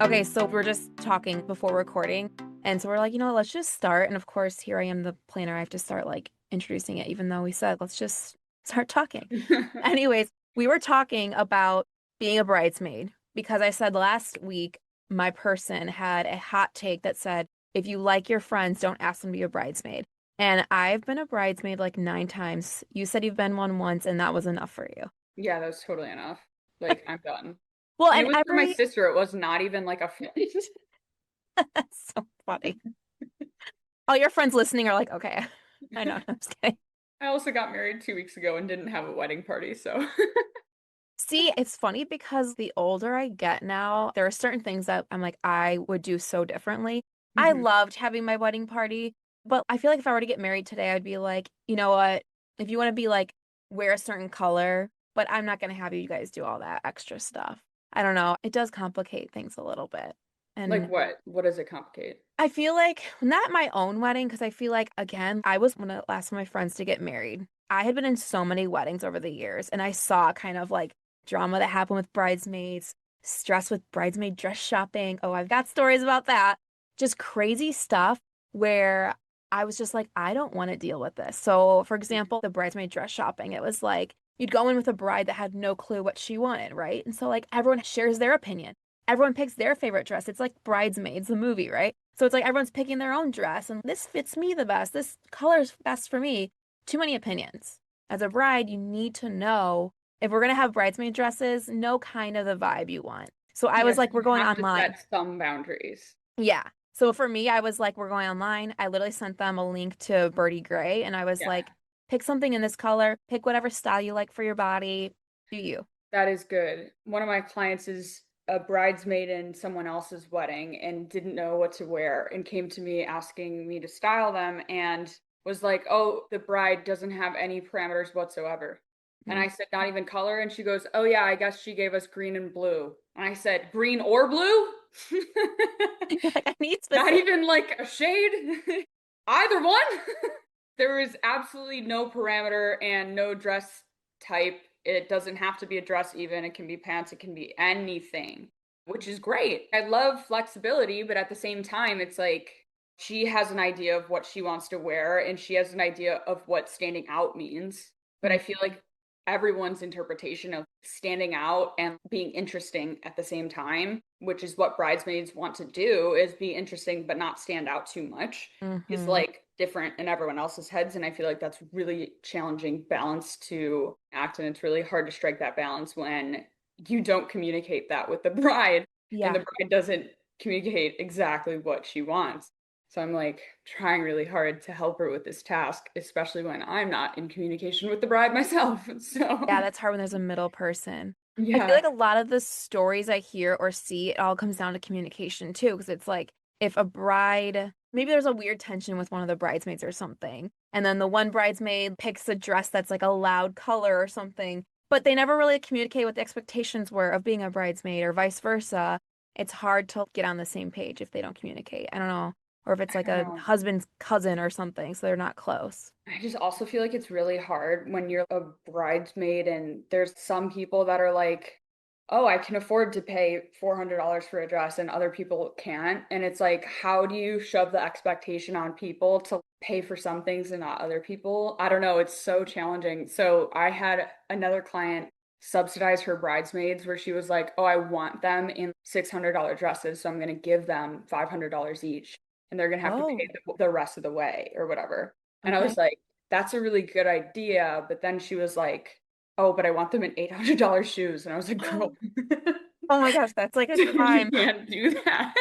Okay, so we're just talking before recording. And so we're like, let's just start. And of course, here I am, the planner. I have to start like introducing it, even though we said, let's just start talking. Anyways, we were talking about being a bridesmaid because I said last week my person had a hot take that said, if you like your friends, don't ask them to be a bridesmaid. And I've been a bridesmaid like 9 times. You said you've been one once, and that was enough for you. Yeah, that was totally enough. Like, I'm done. Well, And it and was for my every sister. It was not even like a friend. that's so funny. All your friends listening are like, okay, I know. I'm just kidding. I also got married 2 weeks ago and didn't have a wedding party, so. See, it's funny because the older I get now, there are certain things that I'm like, I would do so differently. I Mhm. loved having my wedding party, but I feel like if I were to get married today, I'd be like, you know what? If you want to be like, wear a certain color, but I'm not going to have you guys do all that extra stuff. I don't know. It does complicate things a little bit. Like And what? What does it complicate? I feel like not my own wedding, because I feel like, again, I was one of the last of my friends to get married. I had been in so many weddings over the years, and I saw kind of like drama that happened with bridesmaids, stress with bridesmaid dress shopping. Oh, I've got stories about that. Just crazy stuff where I was just like, I don't want to deal with this. So, for example, the bridesmaid dress shopping, it was like you'd go in with a bride that had no clue what she wanted, right? And so, like, everyone shares their opinion. Everyone picks their favorite dress. It's like Bridesmaids, the movie, right? So it's like everyone's picking their own dress, and this fits me the best. This color's best for me. Too many opinions. As a bride, you need to know if we're gonna have bridesmaid dresses, know kind of the vibe you want. So I was Yes, like, we're you going have to online. set some boundaries. Yeah. So for me, I was like, we're going online. I literally sent them a link to Birdie Gray, and I was Yeah, like, pick something in this color, pick whatever style you like for your body. Do you? that is good. One of my clients is a bridesmaid in someone else's wedding and didn't know what to wear and came to me asking me to style them and was like, "Oh, the bride doesn't have any parameters whatsoever." And Mm. I said, "Not even color?" And she goes, "Oh yeah, I guess she gave us green and blue." And I said, "Green or blue?" You're like, I need Not specific. even like a shade? Either one? There is absolutely no parameter and no dress type. It doesn't have to be a dress, even. It can be pants, it can be anything, which is great. I love flexibility, but at the same time, it's like she has an idea of what she wants to wear and she has an idea of what standing out means. But I feel like everyone's interpretation of standing out and being interesting at the same time, which is what bridesmaids want to do, is be interesting but not stand out too much, is Mm-hmm. like different in everyone else's heads. And I feel like that's really challenging balance to act. And it's really hard to strike that balance when you don't communicate that with the bride and Yeah. the bride doesn't communicate exactly what she wants. So I'm like trying really hard to help her with this task, especially when I'm not in communication with the bride myself. Yeah, So that's hard when there's a middle person. I feel yeah. like a lot of the stories I hear or see, it all comes down to communication too, because it's like if a bride, maybe there's a weird tension with one of the bridesmaids or something, and then the one bridesmaid picks a dress that's like a loud color or something, but they never really communicate what the expectations were of being a bridesmaid or vice versa. It's hard to get on the same page if they don't communicate. I don't know. Or if it's I like don't a know. husband's cousin or something, so they're not close. I just also feel like it's really hard when you're a bridesmaid and there's some people that are like, oh, I can afford to pay $400 for a dress and other people can't. And it's like, how do you shove the expectation on people to pay for some things and not other people? I don't know. It's so challenging. So I had another client subsidize her bridesmaids where she was like, oh, I want them in $600 dresses. So I'm going to give them $500 each and they're going to have to pay Oh, the rest of the way or whatever. And I okay. was like, that's a really good idea. But then she was like, oh, but I want them in $800 shoes. And I was like, girl, Oh my gosh, that's like a you crime. can't do that.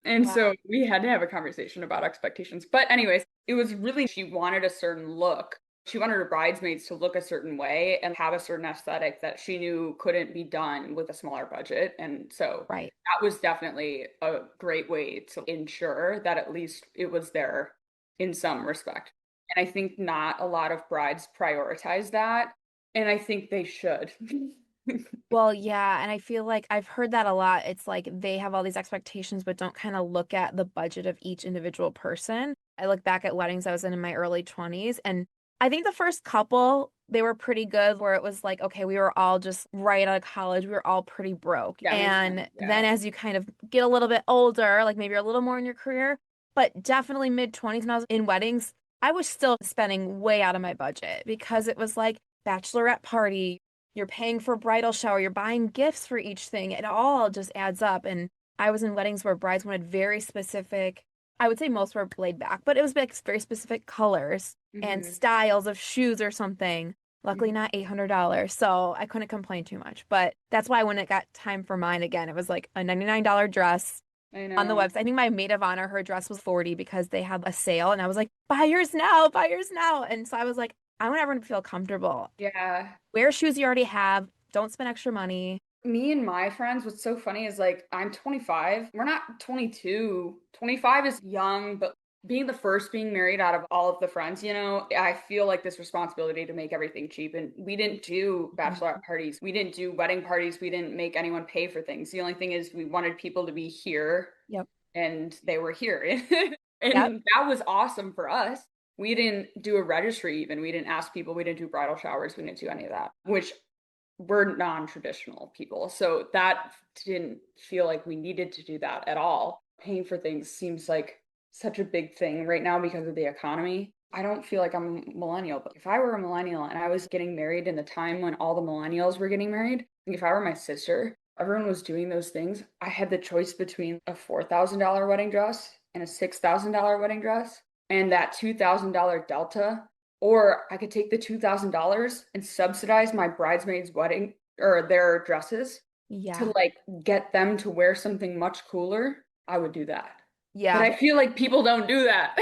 And Wow. so we had to have a conversation about expectations. But, anyways, it was really, she wanted a certain look. She wanted her bridesmaids to look a certain way and have a certain aesthetic that she knew couldn't be done with a smaller budget. And so Right. that was definitely a great way to ensure that at least it was there in some respect. And I think not a lot of brides prioritize that. And I think they should. Well, yeah, and I feel like I've heard that a lot. It's like they have all these expectations, but don't kind of look at the budget of each individual person. I look back at weddings I was in my early 20s, and I think the first couple, they were pretty good where it was like, okay, we were all just right out of college. We were all pretty broke. Yeah, makes sense. And then Yeah. as you kind of get a little bit older, like maybe you're a little more in your career, but definitely mid 20s when I was in weddings, I was still spending way out of my budget because it was like bachelorette party, you're paying for bridal shower, you're buying gifts for each thing. It all just adds up. And I was in weddings where brides wanted very specific, I would say most were laid back, but it was like very specific colors and Hmm. styles of shoes or something. Luckily, not $800, so I couldn't complain too much. But that's why when it got time for mine again, it was like a $99 dress I on the know. website. I think my maid of honor, her dress was 40 because they had a sale, and I was like, buy yours now, buy yours now. And so I was like, I want everyone to feel comfortable. Yeah. Wear shoes you already have. Don't spend extra money. Me and my friends, what's so funny is like I'm 25. We're not 22. 25 is young, but being the first being married out of all of the friends, I feel like this responsibility to make everything cheap. And we didn't do bachelorette parties. We didn't do wedding parties. We didn't make anyone pay for things. The only thing is we wanted people to be here Yep. and they were here. Yep. And that was awesome for us. We didn't do a registry even. We didn't ask people. We didn't do bridal showers. We didn't do any of that, which we're non-traditional people. So that didn't feel like we needed to do that at all. Paying for things seems like such a big thing right now because of the economy. I don't feel like I'm a millennial, but if I were a millennial and I was getting married in the time when all the millennials were getting married, like if I were my sister, everyone was doing those things. I had the choice between a $4,000 wedding dress and a $6,000 wedding dress, and that $2,000 delta, or I could take the $2,000 and subsidize my bridesmaids' wedding or their dresses to Yeah. like get them to wear something much cooler. I would do that. But Yeah. I feel like people don't do that.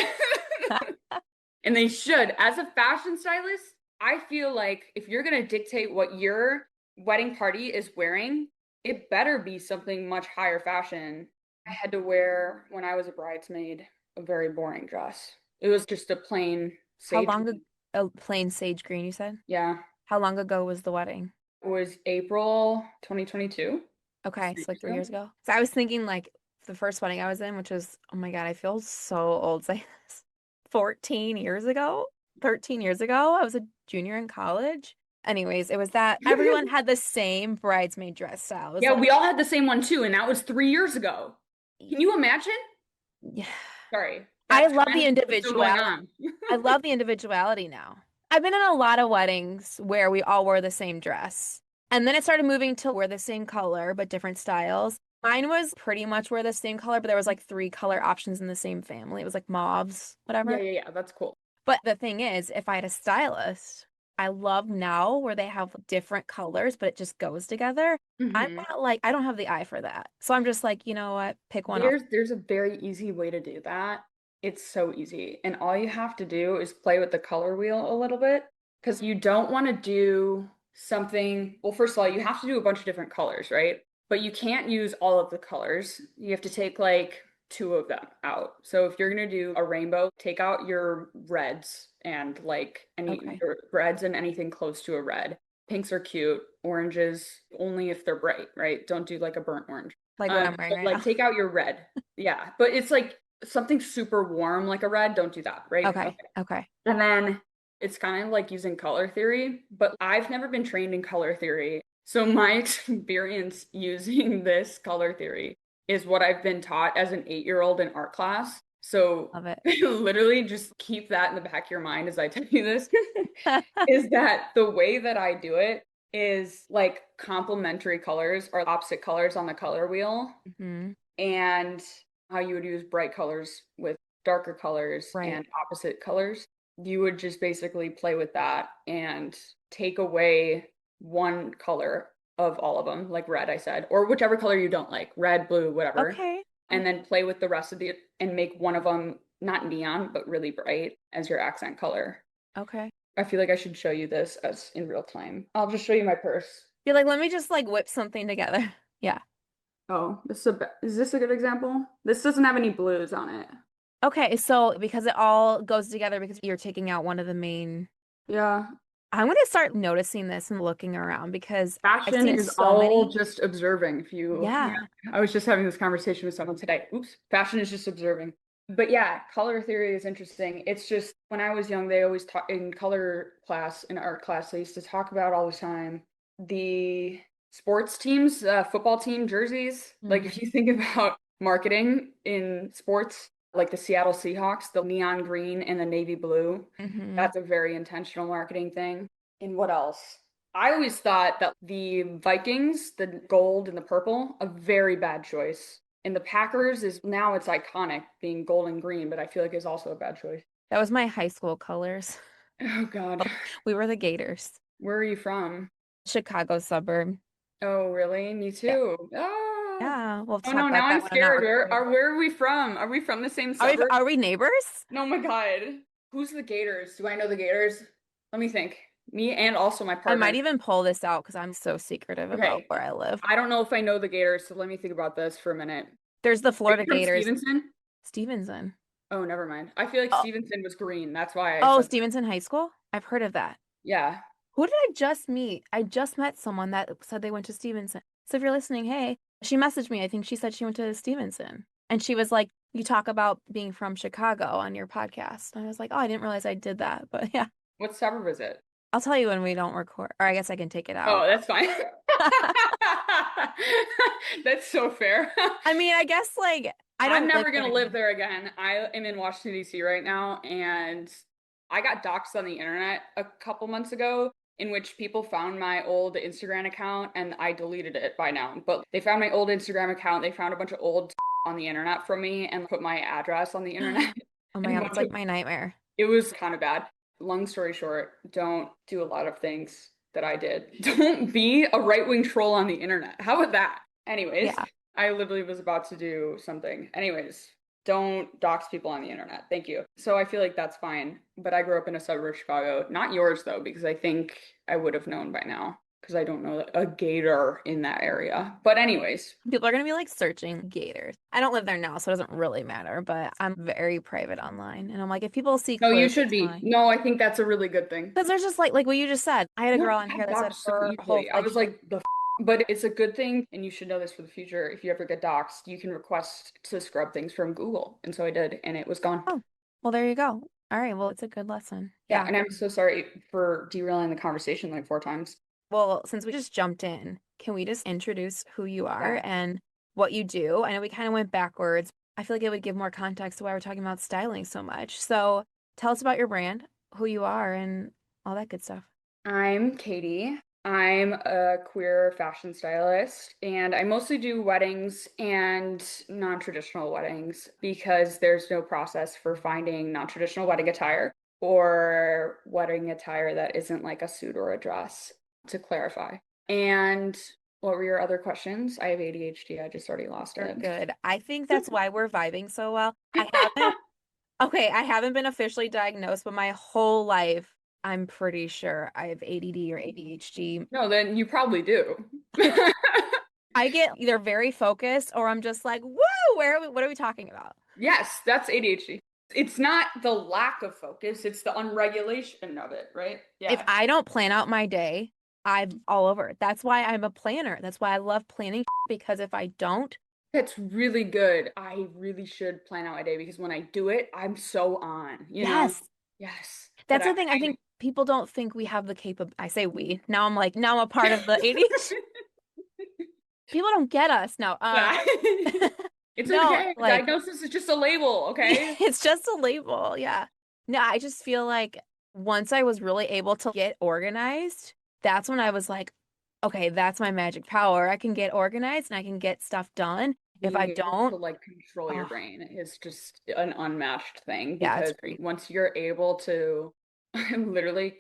And they should. As a fashion stylist, I feel like if you're going to dictate what your wedding party is wearing, it better be something much higher fashion. I had to wear, when I was a bridesmaid, a very boring dress. It was just a plain How sage. long ago? A plain sage green, you said? Yeah. How long ago was the wedding? It was April 2022. Okay, 3 so like years 3 years ago. ago. So I was thinking like the first wedding I was in, which was, oh my God, I feel so old saying this. 14 years ago, 13 years ago, I was a junior in college. Anyways, it was that everyone had the same bridesmaid dress style. It was Yeah, like, we all had the same one too, and that was 3 years ago. Can you imagine? yeah. Sorry, I that love the trend is still going individuality. on. I love the individuality now. I've been in a lot of weddings where we all wore the same dress. And then it started moving to wear the same color, but different styles. Mine was pretty much wear the same color, but there was like three color options in the same family. It was like mauves, Yeah, whatever. yeah, yeah. That's cool. But the thing is, if I had a stylist, I love now where they have different colors, but it just goes together. I'm Hmm. not like, I don't have the eye for that. So I'm just like, you know what? Pick one off. There's a very easy way to do that. It's so easy. And all you have to do is play with the color wheel a little bit because you don't want to do something. Well, first of all, you have to do a bunch of different colors, right? But you can't use all of the colors. You have to take like two of them out. So if you're going to do a rainbow, take out your reds and like any Okay. your reds and anything close to a red. Pinks are cute. Oranges only if they're bright, right? Don't do like a burnt orange. Like what I'm wearing But right like now. take out your red. Yeah, but it's like something super warm like a red. Don't do that, right? Okay. Okay. Okay. And then it's kind of like using color theory, but I've never been trained in color theory. So my experience using this color theory is what I've been taught as an 8-year-old in art class. So Love it. literally just keep that in the back of your mind as I tell you this, is that the way that I do it is like complementary colors or opposite colors on the color wheel, Hmm. and how you would use bright colors with darker colors Right. and opposite colors. You would just basically play with that and take away one color of all of them, like red, I said, or whichever color you don't like, red, blue, whatever, Okay. and then play with the rest of the and make one of them not neon, but really bright as your accent color. Okay. I feel like I should show you this as in real time. I'll just show you my purse. You're like, let me just like whip something together. Yeah. Oh, is this a good example? This doesn't have any blues on it. Okay. So because it all goes together because you're taking out one of the main, Yeah, I'm going to start noticing this and looking around because I've fashion seen is so all many. just observing. If you, yeah, Yeah. I was just having this conversation with someone today. Oops, fashion is just observing. But yeah, color theory is interesting. It's just When I was young, they always talk in color class, in art class, they used to talk about all the time the sports teams, football team jerseys. Like if you Hmm. think about marketing in sports, like the Seattle Seahawks, the neon green and the navy blue, Hmm. that's a very intentional marketing thing. And what else? I always thought that the Vikings, the gold and the purple, a very bad choice. And the Packers is now it's iconic being gold and green, but I feel like it's also a bad choice. That was my high school colors. Oh God. We were the Gators. Where are you from? Chicago suburb. Oh, really? Me Yeah. too. Ah. Yeah. We'll Oh talk no, now about I'm that when I'm not scared. recording. Where are we from? Are we from the same Are we suburb? are we neighbors? No, my God. Who's the Gators? Do I know the Gators? Let me think. Me and also my I might partner. even pull this out because I'm so secretive about Okay. where I live. I don't know if I know the Gators, so let me think about this for a minute. There's the Are Florida you from Gators. Stevenson? Stevenson. Oh, never mind. I feel like Oh, Stevenson was green. That's why I oh, said that. Stevenson High School? I've heard of that. Yeah. Who did I just meet? I just met someone that said they went to Stevenson. So if you're listening, hey, she messaged me. I think she said she went to Stevenson. And she was like, you talk about being from Chicago on your podcast. And I was like, oh, I didn't realize I did that. But yeah, What suburb is it? I'll tell you when we don't record. Or I guess I can take it Oh, out. that's fine. That's so fair. I mean, I guess like I I'm don't live never there gonna live anymore. there again. I am in Washington, D.C. right now, and I got doxxed on the internet a couple months ago, in which people found my old Instagram account, and I deleted it by now. But they found my old Instagram account, they found a bunch of old on the internet from me, and put my address on the internet, Oh my and a God, that's bunch of like my nightmare. it was kind of bad. Long story short, don't do a lot of things that I did. Don't be a right-wing troll on the internet. How about that? Anyways, Yeah. I literally was about to do something. Anyways, don't dox people on the internet. Thank you. So I feel like that's fine. But I grew up in a suburb of Chicago. Not yours though, because I think I would have known by now. Because I don't know a gator in that area. But anyways, People are gonna be like searching gators. I don't live there now, so it doesn't really matter, but I'm very private online. And I'm like, if people see no, you clues, should it's be. fine. No, I think that's a really good thing. Because there's just like what you just said. I had a Yeah, girl on I here got that said doxxed so her whole easily. I like was like, but it's a good thing, and you should know this for the future. If you ever get doxxed, you can request to scrub things from Google. And so I did, and it was gone. oh, well, there you go. All right, well, it's a good lesson. Yeah, Yeah. and I'm so sorry for derailing the conversation like 4 times. Well, since we just jumped in, can we just introduce who you are Yeah. and what you do? I know we kind of went backwards. I feel like it would give more context to why we're talking about styling so much. So tell us about your brand, who you are, and all that good stuff. I'm Katie. I'm a queer fashion stylist, and I mostly do weddings and non-traditional weddings because there's no process for finding non-traditional wedding attire or wedding attire that isn't like a suit or a dress, to clarify. And what were your other questions? I have ADHD. I just already lost You're it. good. I think that's why we're vibing so well. I haven't been officially diagnosed, but my whole life, I'm pretty sure I have ADD or ADHD. No, then you probably do. Like, I get either very focused or I'm just like, whoa, what are we talking about? Yes, that's ADHD. It's not the lack of focus, it's the unregulation of it, right? If Yeah. I don't plan out my day, I'm all over it. That's why I'm a planner. That's why I love planning because if I don't, That's really good. I really should plan out a day because when I do it, I'm so on, you know? yes, Yes. But that's the thing. I think people don't think we have the I say we. Now I'm like, now I'm a part of the ADHD. People don't get us. No, yeah. It's no, okay. like Diagnosis is just a label, okay? it's just a label. Yeah. No, I just feel like once I was really able to get organized, that's when I was like, okay, that's my magic power. I can get organized and I can get stuff done. If I Being able to don't, like control your oh, brain is just an unmatched thing yeah, it's because great. once you're able to literally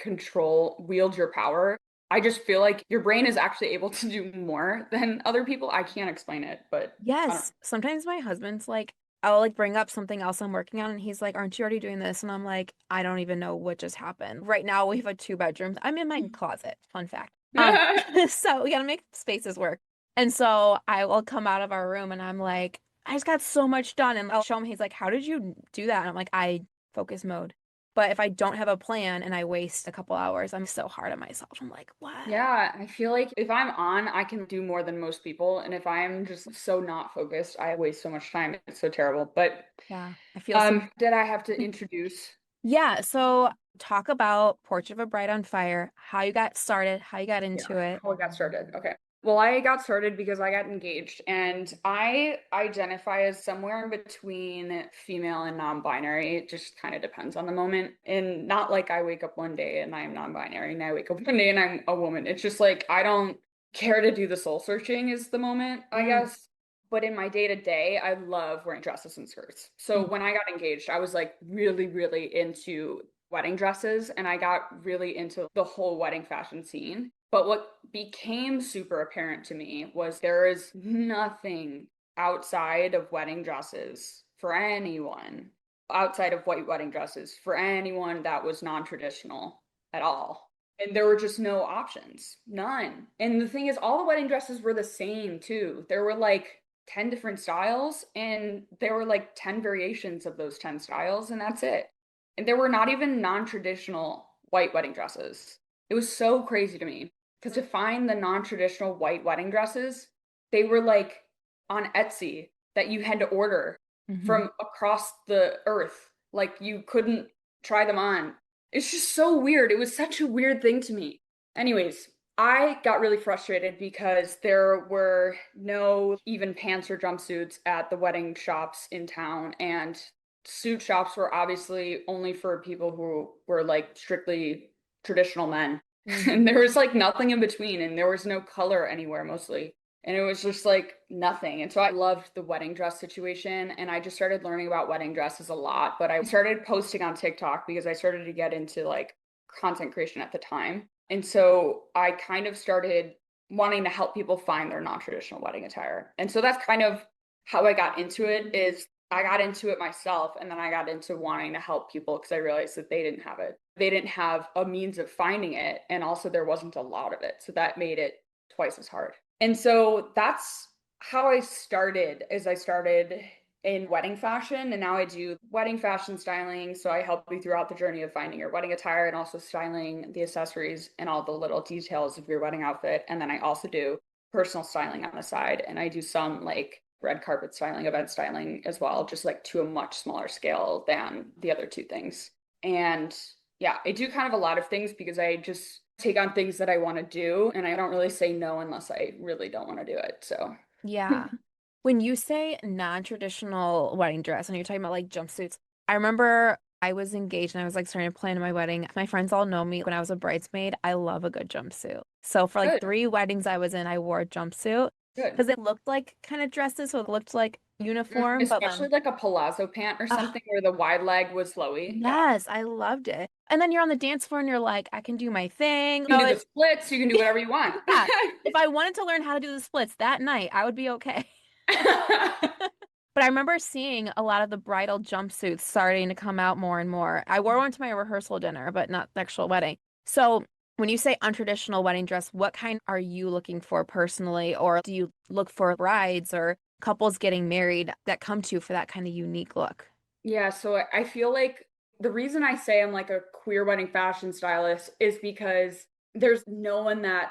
wield your power, I just feel like your brain is actually able to do more than other people. I can't explain it, but I don't Yes. Sometimes my husband's like, I'll like bring up something else I'm working on and he's like, aren't you already doing this? And I'm like, I don't even know what just happened. Right now we have a 2 bedrooms. I'm in my closet. Fun fact. know. So we gotta make spaces work. And so I will come out of our room and I'm like, I just got so much done. And I'll show him, he's like, how did you do that? And I'm like, I focus mode. But if I don't have a plan and I waste a couple hours, I'm so hard on myself. I'm like, what? Yeah, I feel like if I'm on, I can do more than most people. And if I'm just so not focused, I waste so much time. It's so terrible. But Yeah, I feel so. did I have to introduce? Yeah, so talk about Portrait of a Bride on Fire, how you got started, how you got Yeah, into it. how I got started. Okay. Well, I got started because I got engaged, and I identify as somewhere in between female and non-binary. It just kind of depends on the moment. And not like I wake up one day and I'm non-binary, and I wake up one day and I'm a woman. It's just like I don't care to do the soul searching is the moment, I Mm, guess. But in my day-to-day, I love wearing dresses and skirts. So mhm, when I got engaged, I was like really, really into wedding dresses, and I got really into the whole wedding fashion scene. But what became super apparent to me was there is nothing outside of wedding dresses for anyone, outside of white wedding dresses for anyone that was non-traditional at all. And there were just no options, none. And the thing is, all the wedding dresses were the same too. There were like 10 different styles, and there were like 10 variations of those 10 styles, and that's it. And there were not even non-traditional white wedding dresses. It was so crazy to me because to find the non-traditional white wedding dresses, they were like on Etsy that you had to order mhm. from across the earth. Like you couldn't try them on. It's just so weird. It was such a weird thing to me. Anyways, I got really frustrated because there were no even pants or jumpsuits at the wedding shops in town, and suit shops were obviously only for people who were like strictly traditional men. And Mhm. there was like nothing in between, and there was no color anywhere mostly. And it was just like nothing. And so I loved the wedding dress situation. And I just started learning about wedding dresses a lot. But I started posting on TikTok because I started to get into like content creation at the time. And so I kind of started wanting to help people find their non-traditional wedding attire. And so that's kind of how I got into it is I got into it myself, and then I got into wanting to help people because I realized that they didn't have it. They didn't have a means of finding it, and also there wasn't a lot of it. So that made it twice as hard. And so that's how I started is I started in wedding fashion, and now I do wedding fashion styling. So I help you throughout the journey of finding your wedding attire and also styling the accessories and all the little details of your wedding outfit. And then I also do personal styling on the side, and I do some like red carpet styling, event styling as well, just like to a much smaller scale than the other two things. And yeah, I do kind of a lot of things because I just take on things that I want to do, and I don't really say no unless I really don't want to do it. So, Yeah. When you say non-traditional wedding dress and you're talking about like jumpsuits, I remember I was engaged and I was like starting to plan my wedding. My friends all know me when I was a bridesmaid. I love a good jumpsuit. So for like good, 3 weddings I was in, I wore a jumpsuit good. because it looked like kind of dresses, so it looked like uniform, but Especially then like a palazzo pant or ah, something where the wide leg was flowy. Yeah. yes, I loved it. And then you're on the dance floor and you're like, I can do my thing. You No, can do the it's splits, you can do whatever you want. yeah. If I wanted to learn how to do the splits that night, I would be okay. But I remember seeing a lot of the bridal jumpsuits starting to come out more and more. I wore one to my rehearsal dinner, but not the actual wedding. So when you say untraditional wedding dress, what kind are you looking for personally? Or do you look for brides or couples getting married that come to you for that kind of unique look? Yeah, so I feel like the reason I say I'm like a queer wedding fashion stylist is because there's no one that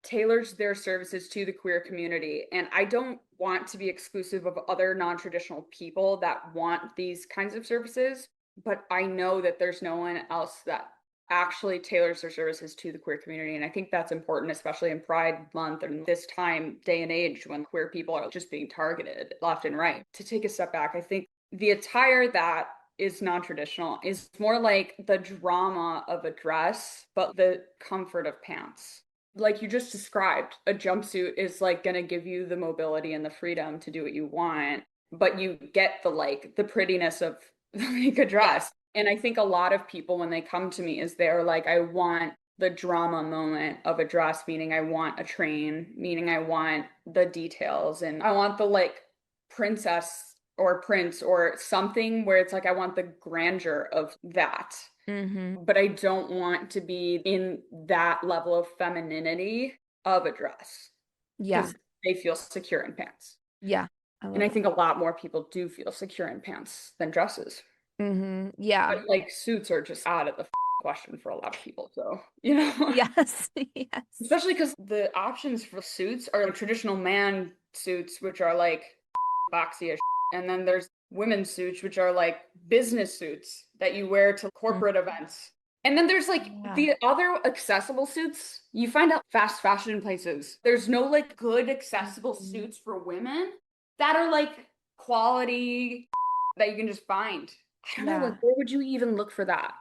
tailors their services to the queer community. And I don't want to be exclusive of other non-traditional people that want these kinds of services, but I know that there's no one else that actually tailors their services to the queer community. And I think that's important, especially in Pride Month and this time, day and age when queer people are just being targeted left and right. To take a step back, I think the attire that is non-traditional is more like the drama of a dress, but the comfort of pants. Like you just described, a jumpsuit is like going to give you the mobility and the freedom to do what you want, but you get the like the prettiness of like a Yeah. dress. And I think a lot of people when they come to me is they're like, I want the drama moment of a dress, meaning I want a train, meaning I want the details, and I want the like princess or prince or something where it's like I want the grandeur of that, Mm-hmm. but I don't want to be in that level of femininity of a dress Yeah. because they feel secure in pants. Yeah. I And love I that. think a lot more people do feel secure in pants than dresses. Mm-hmm. Yeah. But like suits are just out of the question for a lot of people. So, you know, Yes. Yes. especially because the options for suits are traditional man suits, which are like boxy as and then there's women's suits, which are like business suits that you wear to Mm. corporate events. And then there's like Yeah. the other accessible suits you find out fast fashion places. There's no like good accessible Mhm. suits for women that are like quality that you can just find. I don't know, like Yeah. where would you even look for that?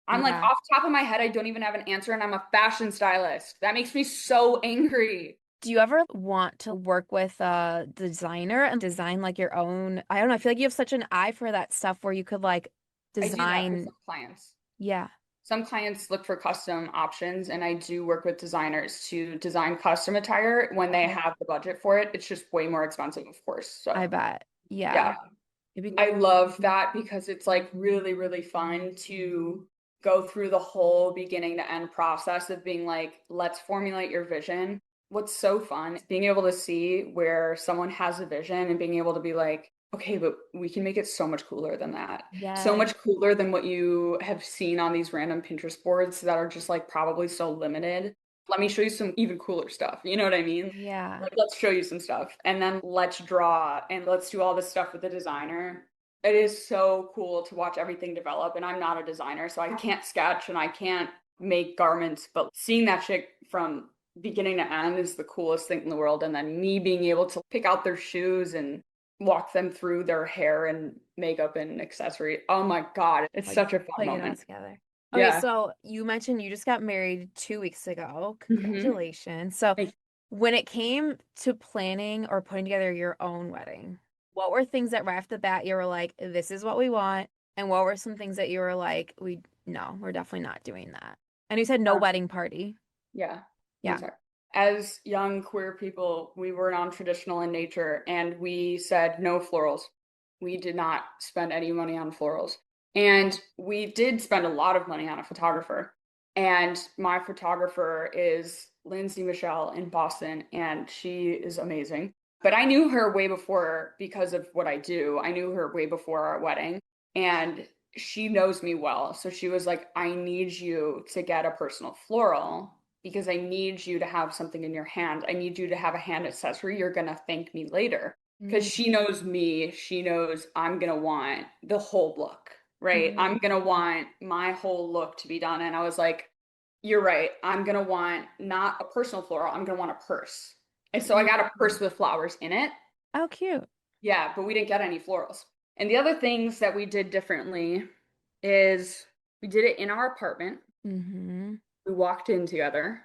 I'm like Yeah. off the top of my head, I don't even have an answer, and I'm a fashion stylist. That makes me so angry. Do you ever want to work with a designer and design like your own? I don't know. I feel like you have such an eye for that stuff where you could like I do that for design. some clients. Yeah. Some clients look for custom options, and I do work with designers to design custom attire when they Okay. have the budget for it. It's just way more expensive, of course. I So, bet. Yeah. yeah, It'd be I love that because it's like really, really fun to go through the whole beginning to end process of being like, let's formulate your vision. What's so fun is being able to see where someone has a vision and being able to be like, okay, but we can make it so much cooler than that. So yes. much cooler than what you have seen on these random Pinterest boards that are just like probably so limited. Let me show you some even cooler stuff. You know what I mean? Yeah. Like, let's show you some stuff and then let's draw and let's do all this stuff with the designer. It is so cool to watch everything develop. And I'm not a designer, so I can't sketch and I can't make garments, but seeing that shit from beginning to end is the coolest thing in the world. And then me being able to pick out their shoes and walk them through their hair and makeup and accessory. Oh my God, it's Like such a fun putting it all moment. together. Okay, Yeah. so you mentioned you just got married 2 weeks ago. Hmm. Congratulations. So when it came to planning or putting together your own wedding, what were things that right off the bat you were like, this is what we want? And what were some things that you were like, no, we're definitely not doing that. And you said no wedding party. Yeah. I'm Yeah. sorry. As young queer people, we were non-traditional in nature and we said no florals. We did not spend any money on florals. And we did spend a lot of money on a photographer. And my photographer is Lindsay Michelle in Boston, and she is amazing. But I knew her way before because of what I do. I knew her way before our wedding, and she knows me well. So she was like, I need you to get a personal floral because I need you to have something in your hand. I need you to have a hand accessory. You're going to thank me later. Because Mm-hmm. she knows me. She knows I'm going to want the whole look, right? I'm going to want my whole look to be done. And I was like, you're right. I'm going to want not a personal floral. I'm going to want a purse. And so I got a purse with flowers in it. Oh, cute. Yeah, but we didn't get any florals. And the other things that we did differently is we did it in our apartment. Mm-hmm. We walked in together,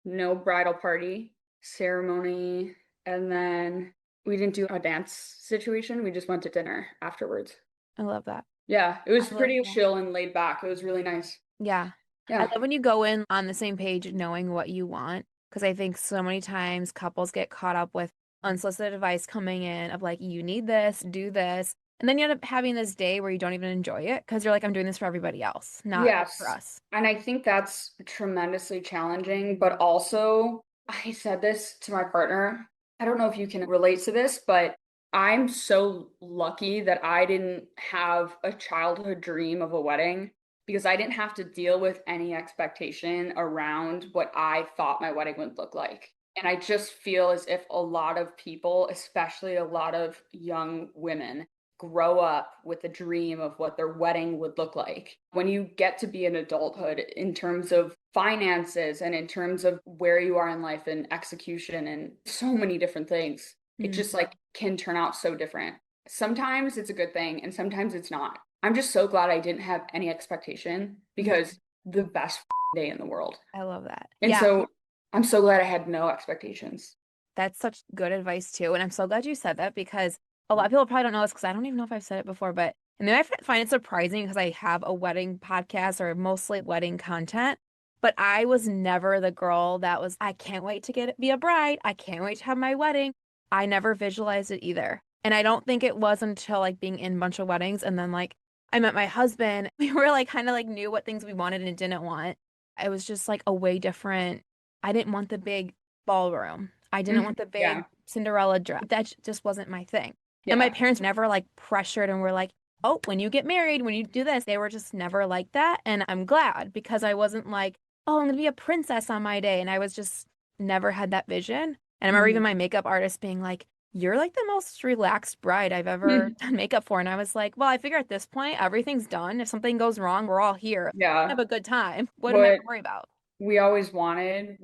no bridal party, ceremony, and then we didn't do a dance situation. We just went to dinner afterwards. I love that. Yeah, it was I love pretty that. chill and laid back. It was really nice. Yeah. I Yeah. love when you go in on the same page knowing what you want because I think so many times couples get caught up with unsolicited advice coming in of like, you need this, do this. And then you end up having this day where you don't even enjoy it because you're like, I'm doing this for everybody else, not for Yes. us. And I think that's tremendously challenging, but also I said this to my partner. I don't know if you can relate to this, but I'm so lucky that I didn't have a childhood dream of a wedding because I didn't have to deal with any expectation around what I thought my wedding would look like. And I just feel as if a lot of people, especially a lot of young women, grow up with a dream of what their wedding would look like. When you get to be in adulthood in terms of finances and in terms of where you are in life and execution and so many different things, it Mm. just like can turn out so different. Sometimes it's a good thing and sometimes it's not. I'm just so glad I didn't have any expectation Yeah, because the best day in the world. I love that. And Yeah, so I'm so glad I had no expectations. that's such good advice too. And I'm so glad you said that because a lot of people probably don't know this because I don't even know if I've said it before, but and then I find it surprising because I have a wedding podcast or mostly wedding content. But I was never the girl that was, I can't wait to be a bride. I can't wait to have my wedding. I never visualized it either. And I don't think it was until like being in a bunch of weddings and then like I met my husband. We were like kind of like knew what things we wanted and didn't want. It was just like a way different. I didn't want the big ballroom. I didn't Mhm. want the big Yeah. Cinderella dress. That just wasn't my thing. And my Yeah. parents never like pressured and were like, oh, when you get married, when you do this, they were just never like that. And I'm glad because I wasn't like, oh, I'm gonna be a princess on my day. And I was just never had that vision. And I remember even Mhm. my makeup artist being like, you're like the most relaxed bride I've ever done makeup for. And I was like, well, I figure at this point, everything's done. If something goes wrong, we're all here. Yeah. Have a good time. What am I What to worry about? we always wanted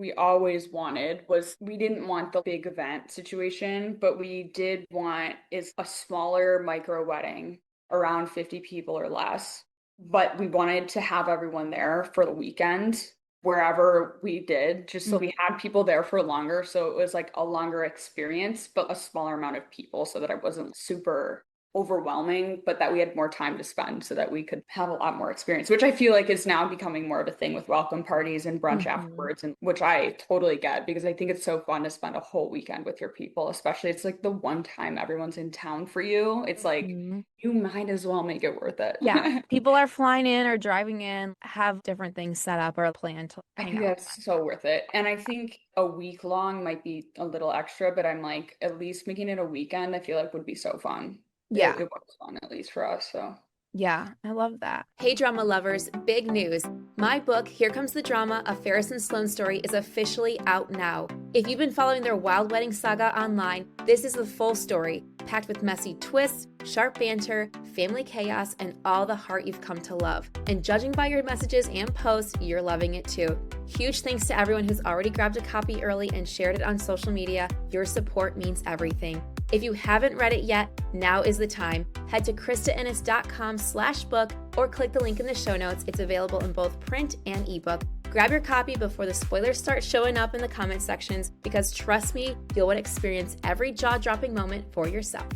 was we didn't want the big event situation, but we did want is a smaller micro wedding around 50 people or less. But we wanted to have everyone there for the weekend wherever we did, just so Mm, we had people there for longer. So it was like a longer experience, but a smaller amount of people so that it wasn't super overwhelming, but that we had more time to spend so that we could have a lot more experience, which I feel like is now becoming more of a thing with welcome parties and brunch hmm afterwards, and which I totally get because I think it's so fun to spend a whole weekend with your people, especially it's like the one time everyone's in town for you. It's like hmm you might as well make it worth it. Yeah. People are flying in or driving in, have different things set up or planned to I hang think out. that's so worth it. And I think a week long might be a little extra, but I'm like, at least making it a weekend, I feel like would be so fun. It, Yeah. it was fun, at least for us. So Yeah. I love that. Hey, drama lovers, big news. My book, Here Comes the Drama, A Ferris and Sloan Story, is officially out now. If you've been following their wild wedding saga online, this is the full story, packed with messy twists, sharp banter, family chaos, and all the heart you've come to love. And judging by your messages and posts, you're loving it too. Huge thanks to everyone who's already grabbed a copy early and shared it on social media. Your support means everything. If you haven't read it yet, now is the time. Head to KristaEnnis.com/book or click the link in the show notes. It's available in both print and ebook. Grab your copy before the spoilers start showing up in the comment sections, because trust me, you'll want to experience every jaw-dropping moment for yourself.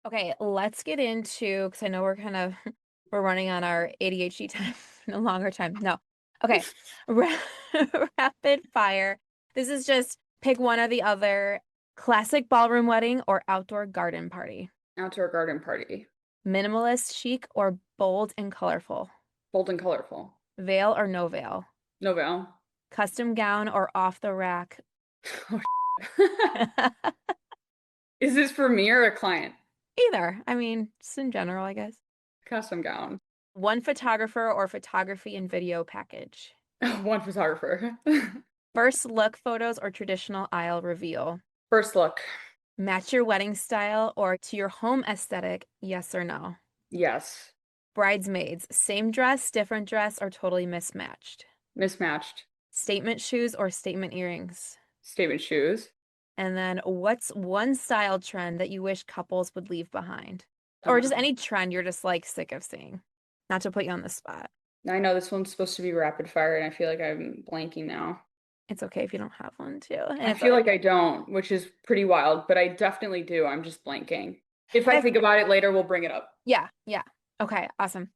Okay, let's get into, because I know we're running on our ADHD time, no longer time. No. Okay. Rapid fire. This is just pick one or the other. Classic ballroom wedding or outdoor garden party. outdoor garden party, Minimalist chic or bold and colorful. bold and colorful. Veil or no veil. Novell. Custom gown or off the rack. Is this for me or a client? Either. I mean, just in general, I guess. Custom gown. One photographer or photography and video package. One photographer. First look photos or traditional aisle reveal. First look. Match your wedding style or to your home aesthetic, yes or no. Yes. Bridesmaids, same dress, different dress, or totally mismatched. Mismatched. Statement shoes or statement earrings. Statement shoes. And then what's one style trend that you wish couples would leave behind? Or just Uh, any trend you're just like sick of seeing. Not to put you on the spot. I know this one's supposed to be rapid fire, and I feel like I'm blanking now. It's okay if you don't have one too. And I it's feel okay. like I don't, which is pretty wild, but I definitely do. I'm just blanking. If I I, think about it later, we'll bring it up. yeah, yeah. Okay, awesome.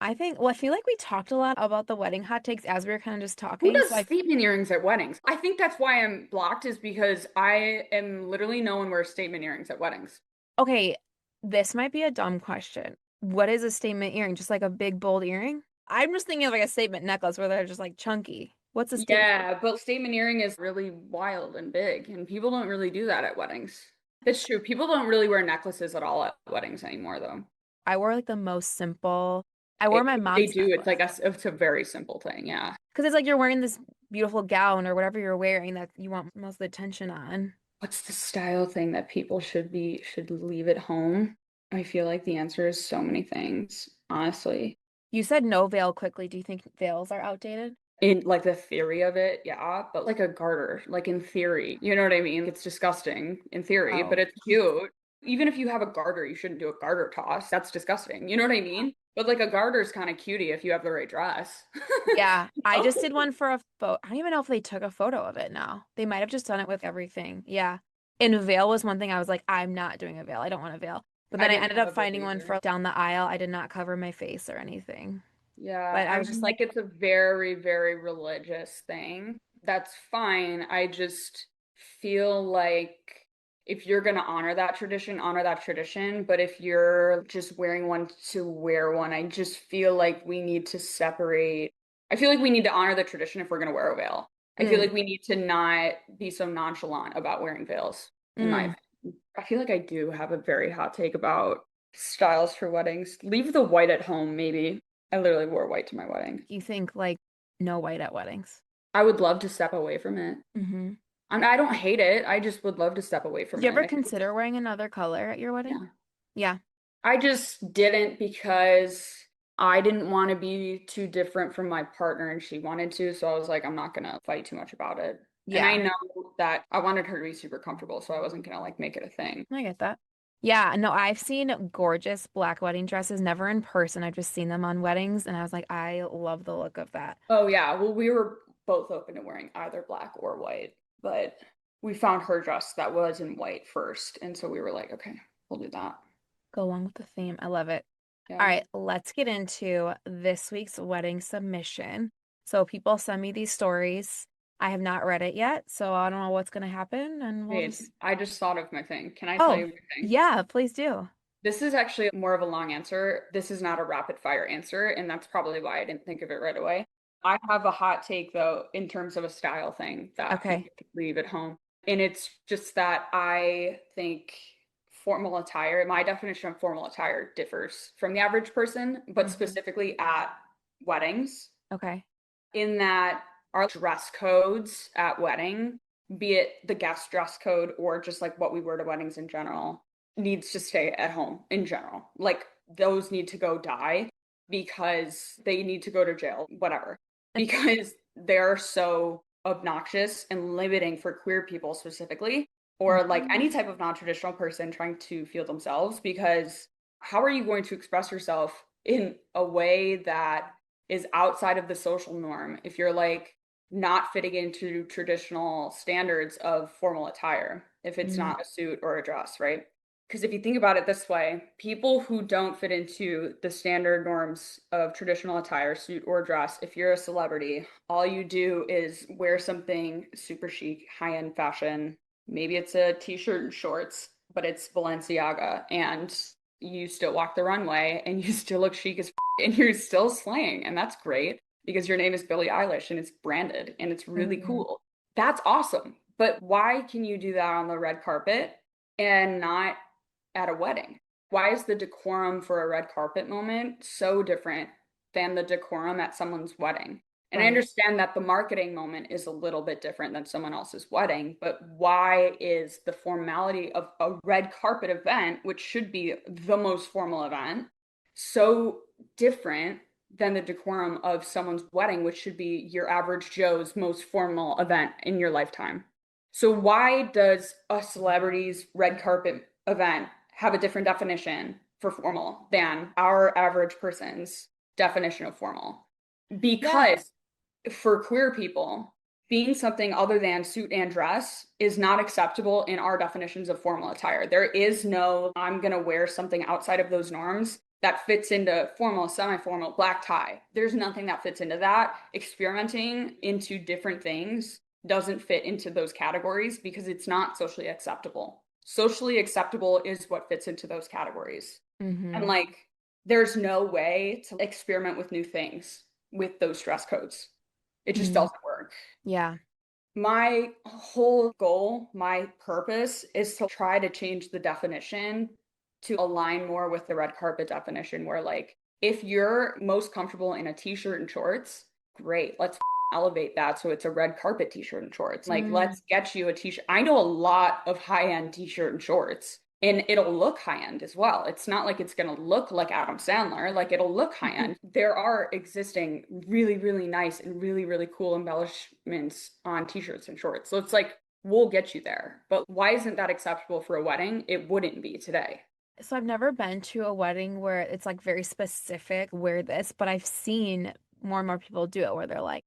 I feel like we talked a lot about the wedding hot takes as we were kind of just Who talking. does So I statement earrings at weddings? I think that's why I'm blocked, is because I am literally no one wears statement earrings at weddings. Okay, this might be a dumb question. What is a statement earring? Just like a big bold earring? I'm just thinking of like a statement necklace where they're just like chunky. What's a statement? Yeah, but statement earring is really wild and big, and people don't really do that at weddings. It's true. People don't really wear necklaces at all at weddings anymore, though. I wore like the most simple. I wore my They mom's do. It's necklace like it's a very simple thing. Yeah. because it's like you're wearing this beautiful gown or whatever you're wearing that you want most of the attention on. What's the style thing that people should leave at home? I feel like the answer is so many things, honestly. You said no veil quickly. Do you think veils are outdated? In like the theory of it, yeah, but like a garter, like in theory, you know what I mean? It's disgusting in theory, but Oh. it's cute. Even if you have a garter, you shouldn't do a garter toss. That's disgusting. You know what I mean? But like a garter's kind of cutie if you have the right dress. Yeah, I Oh, just did one for a photo. I don't even know if they took a photo of it now. They might have just done it with everything. Yeah. And a veil was one thing I was like, I'm not doing a veil. I don't want a veil. But I then I didn't ended have up a veil finding one either. for down the aisle. I did not cover my face or anything. Yeah, But I I was just mean, like, like it's a very, very religious thing. That's fine. I just feel like if you're going to honor that tradition, honor that tradition. But if you're just wearing one to wear one, I just feel like we need to separate. I feel like we need to honor the tradition if we're going to wear a veil. I feel mm, like we need to not be so nonchalant about wearing veils, in my mm. opinion. I feel like I do have a very hot take about styles for weddings. Leave the white at home, maybe. I literally wore white to my wedding. You think like No white at weddings. I would love to step away from it. Mm-hmm. I don't hate it. I just would love to step away Did from you it. ever consider wearing another color at your wedding? Yeah. Yeah. I just didn't because I didn't want to be too different from my partner and she wanted to. So I was like, I'm not gonna fight too much about it. And I Yeah. know that I wanted her to be super comfortable, so I wasn't gonna like make it a thing. I get that. Yeah, no, I've seen gorgeous black wedding dresses, never in person. I've just seen them on weddings, and I was like, I love the look of that. Oh yeah, well we were both open to wearing either black or white, but we found her dress that was in white first, and so we were like, okay, we'll do that. Go along with the theme. I love it. All Yeah. right, let's get into this week's wedding submission. So people send me these stories. I have not read it yet, so I don't know what's going to happen, and we'll Wait, just. I just thought of my thing. Can I tell Oh, you my thing? yeah, please do. This is actually more of a long answer. This is not a rapid fire answer, and that's probably why I didn't think of it right away. I have a hot take though, in terms of a style thing that Okay. people could leave at home. And it's just that I think formal attire, my definition of formal attire differs from the average person, but Hmm. specifically at weddings, Okay. in that our dress codes at wedding, be it the guest dress code or just like what we wear to weddings in general, needs to stay at home in general. Like those need to go die because they need to go to jail, whatever, because they're so obnoxious and limiting for queer people specifically, or like Mhm. any type of non-traditional person trying to feel themselves, because how are you going to express yourself in a way that is outside of the social norm if you're like not fitting into traditional standards of formal attire, if it's Mm, not a suit or a dress, right? Because if you think about it this way, people who don't fit into the standard norms of traditional attire, suit or dress, if you're a celebrity, all you do is wear something super chic, high-end fashion. Maybe it's a t-shirt and shorts, but it's Balenciaga, and you still walk the runway and you still look chic as and you're still slaying, and that's great because your name is Billie Eilish and it's branded and it's really mhm, cool. That's awesome. But why can you do that on the red carpet and not at a wedding? Why is the decorum for a red carpet moment so different than the decorum at someone's wedding? And I right. understand that the marketing moment is a little bit different than someone else's wedding, but why is the formality of a red carpet event, which should be the most formal event, so different than the decorum of someone's wedding, which should be your average Joe's most formal event in your lifetime? So, why does a celebrity's red carpet event have a different definition for formal than our average person's definition of formal? Yeah. Because for queer people, being something other than suit and dress is not acceptable in our definitions of formal attire. There is no, I'm going to wear something outside of those norms that fits into formal, semi formal, black tie. There's nothing that fits into that. Experimenting into different things doesn't fit into those categories because it's not socially acceptable. Socially acceptable is what fits into those categories. And Hmm. like, there's no way to experiment with new things with those dress codes. It just Mm, doesn't work. yeah. My whole goal, my purpose is to try to change the definition to align more with the red carpet definition, where, like, if you're most comfortable in a t shirt and shorts, great. Let's elevate that so it's a red carpet t shirt and shorts. Like, Mm, let's get you a t shirt. I know a lot of high end t shirt and shorts. And it'll look high end as well. It's not like it's going to look like Adam Sandler. Like it'll look high end. There are existing really, really nice and really, really cool embellishments on t-shirts and shorts. So it's like, we'll get you there. But why isn't that acceptable for a wedding? It wouldn't be today. So I've never been to a wedding where it's like very specific, wear this, but I've seen more and more people do it where they're like,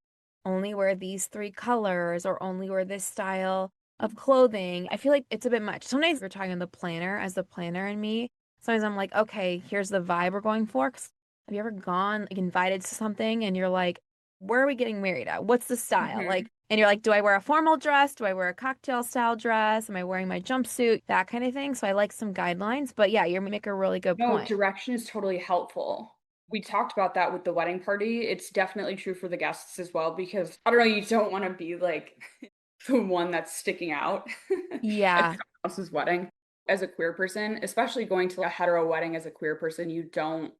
only wear these three colors or only wear this style of clothing. I feel like it's a bit much. Sometimes we're talking to the planner as the planner and me. Sometimes I'm like, okay, here's the vibe we're going for. 'Cause have you ever gone like invited to something and you're like, where are we getting married at? What's the style? Mhm. Like, and you're like, do I wear a formal dress? Do I wear a cocktail style dress? Am I wearing my jumpsuit? That kind of thing. So I like some guidelines. But yeah, you make a really good No, point. direction is totally helpful. We talked about that with the wedding party. It's definitely true for the guests as well, because I don't know, you don't want to be like the one that's sticking out at Yeah. someone else's wedding. As a queer person, especially going to a hetero wedding as a queer person, you don't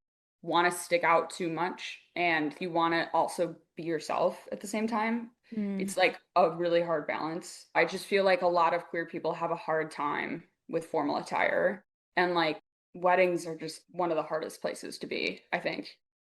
want to stick out too much and you want to also be yourself at the same time. Mm. It's like a really hard balance. I just feel like a lot of queer people have a hard time with formal attire. And like weddings are just one of the hardest places to be, I think.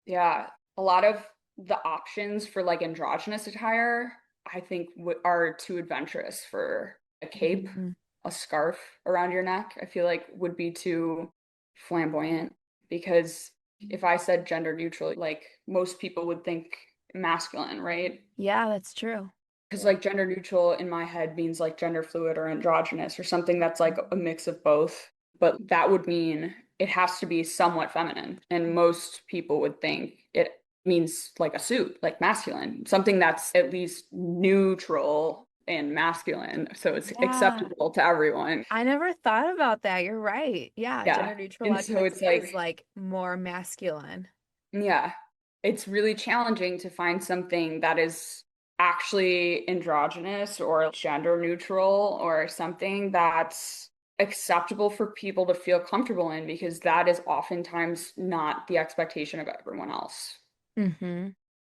Yeah. A lot of the options for like androgynous attire, I think are too adventurous for a cape, Mhm. a scarf around your neck. I feel like would be too flamboyant because if I said gender neutral, like most people would think masculine, right? Yeah, that's true. Because like gender neutral in my head means like gender fluid or androgynous or something that's like a mix of both. But that would mean it has to be somewhat feminine. And most people would think it means like a suit, like masculine, something that's at least neutral and masculine. So it's Yeah. acceptable to everyone. I never thought about that. You're right. Yeah, Yeah. gender neutral a And lot of so times it's is like, like more masculine. yeah, it's really challenging to find something that is actually androgynous or gender neutral or something that's acceptable for people to feel comfortable in because that is oftentimes not the expectation of everyone else Mm-hmm.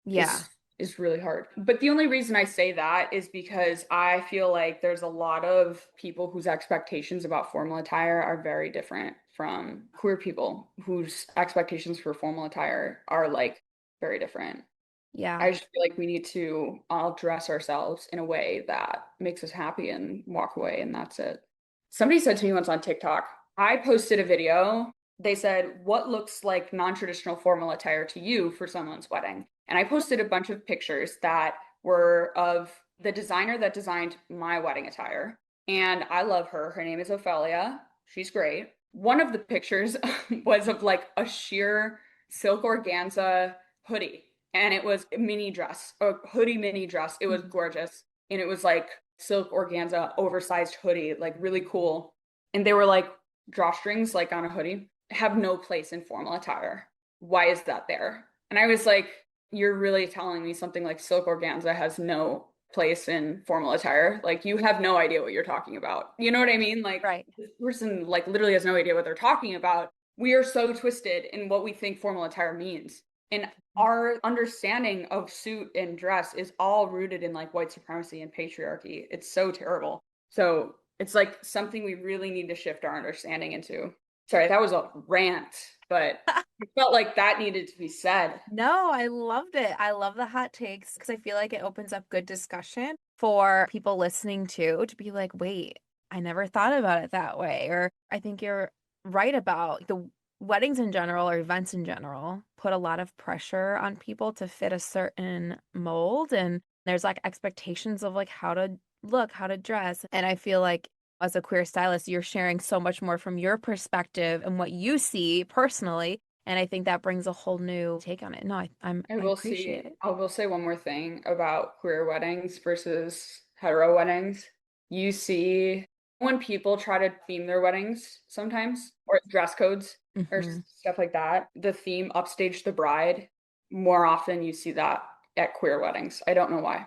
Yeah. is is really hard. But the only reason I say that is because I feel like there's a lot of people whose expectations about formal attire are very different from queer people whose expectations for formal attire are like very different. Yeah. I just feel like we need to all dress ourselves in a way that makes us happy and walk away, and that's it. Somebody said to me once on TikTok, I posted a video. They said, what looks like non-traditional formal attire to you for someone's wedding? And I posted a bunch of pictures that were of the designer that designed my wedding attire. And I love her. Her name is Ophelia. She's great. One of the pictures was of like a sheer silk organza hoodie. And it was a mini dress, a hoodie mini dress. It was Mhm. gorgeous. And it was like silk organza oversized hoodie, like really cool. And they were like drawstrings, like on a hoodie, have no place in formal attire. Why is that there? And I was like, you're really telling me something like silk organza has no place in formal attire. Like you have no idea what you're talking about. You know what I mean? Like Right. this person like literally has no idea what they're talking about. We are so twisted in what we think formal attire means. And our understanding of suit and dress is all rooted in like white supremacy and patriarchy. It's so terrible. So it's like something we really need to shift our understanding into. Sorry, that was a rant, but I felt like that needed to be said. No, I loved it. I love the hot takes because I feel like it opens up good discussion for people listening to be like, wait, I never thought about it that way. Or I think you're right about the weddings in general or events in general put a lot of pressure on people to fit a certain mold. And there's like expectations of like how to look, how to dress. And I feel like as a queer stylist, you're sharing so much more from your perspective and what you see personally, and I think that brings a whole new take on it. No, I appreciate it. I will say one more thing about queer weddings versus hetero weddings. You see when people try to theme their weddings sometimes, or dress codes or Hmm. stuff like that, the theme upstage the bride, more often you see that at queer weddings. I don't know why.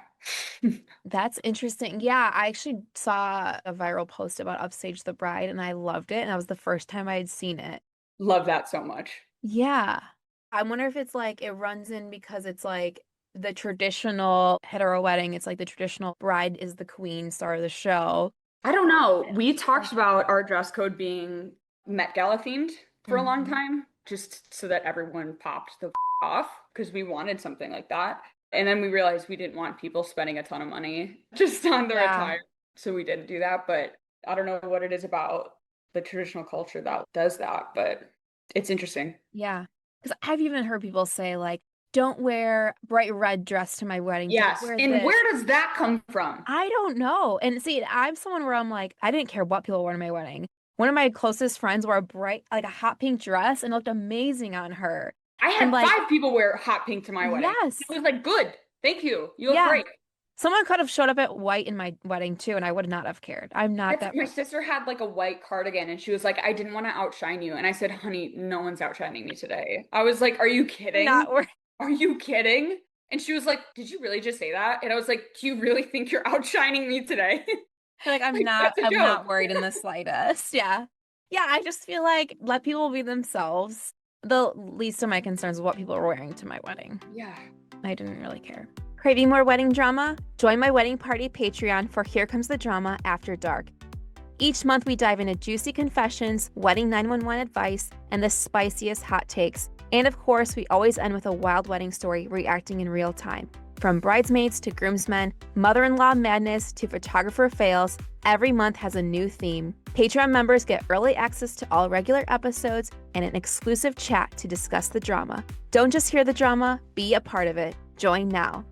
That's interesting. Yeah, I actually saw a viral post about Upstage the Bride and I loved it. And that was the first time I had seen it. Love that so much. Yeah. I wonder if it's like it runs in because it's like the traditional hetero wedding. It's like the traditional bride is the queen star of the show. I don't know. Yeah. We talked about our dress code being Met Gala themed for a long Hmm. time, just so that everyone popped the off because we wanted something like that. And then we realized we didn't want people spending a ton of money just on their Yeah. attire. So we didn't do that. But I don't know what it is about the traditional culture that does that, but it's interesting. Yeah. Because I've even heard people say, like, don't wear bright red dress to my wedding. Don't Yes. wear And this. where does that come from? I don't know. And see, I'm someone where I'm like, I didn't care what people wore to my wedding. One of my closest friends wore a bright, like a hot pink dress and it looked amazing on her. I And had like, five people wear hot pink to my wedding. It yes. was like, good. Thank you. You look Yeah. great. Someone could have showed up at white in my wedding too, and I would not have cared. I'm not That's that my person. sister had like a white cardigan and she was like, I didn't want to outshine you. And I said, honey, no one's outshining me today. I was like, are you I'm kidding? not worried. Are you kidding? And she was like, did you really just say that? And I was like, do you really think you're outshining me today? Like Like, that's a I'm joke. not worried in the slightest. Yeah. Yeah, I just feel like let people be themselves. The least of my concerns is what people are wearing to my wedding. Yeah. I didn't really care. Craving more wedding drama? Join my wedding party Patreon for Here Comes the Drama After Dark. Each month, we dive into juicy confessions, wedding 911 advice, and the spiciest hot takes. And of course, we always end with a wild wedding story reacting in real time. From bridesmaids to groomsmen, mother-in-law madness to photographer fails, every month has a new theme. Patreon members get early access to all regular episodes and an exclusive chat to discuss the drama. Don't just hear the drama, be a part of it. Join now.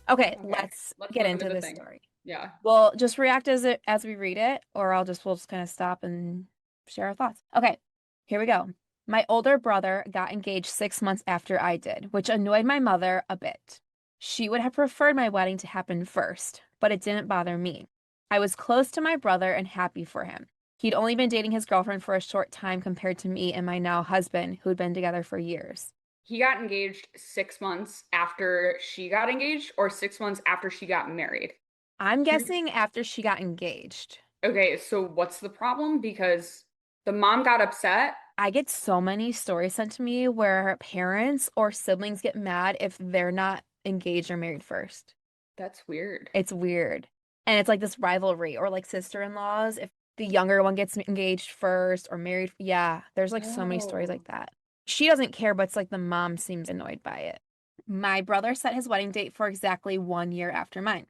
Okay, let's get into this story. Yeah. We'll just react as we read it, or we'll just kind of stop and share our thoughts. Okay, here we go. My older brother got engaged 6 months after I did, which annoyed my mother a bit. She would have preferred my wedding to happen first, but it didn't bother me. I was close to my brother and happy for him. He'd only been dating his girlfriend for a short time compared to me and my now husband, who'd been together for years. He got engaged 6 months after she got engaged, or 6 months after she got married? I'm guessing after she got engaged. Okay, so what's the problem? Because the mom got upset. I get so many stories sent to me where parents or siblings get mad if they're not engaged or married first. That's weird. It's weird. And it's like this rivalry, or like sister-in-laws, if the younger one gets engaged first or married. Yeah, there's like so many stories like that. She doesn't care, but it's like the mom seems annoyed by it. My brother set his wedding date for exactly 1 year after mine.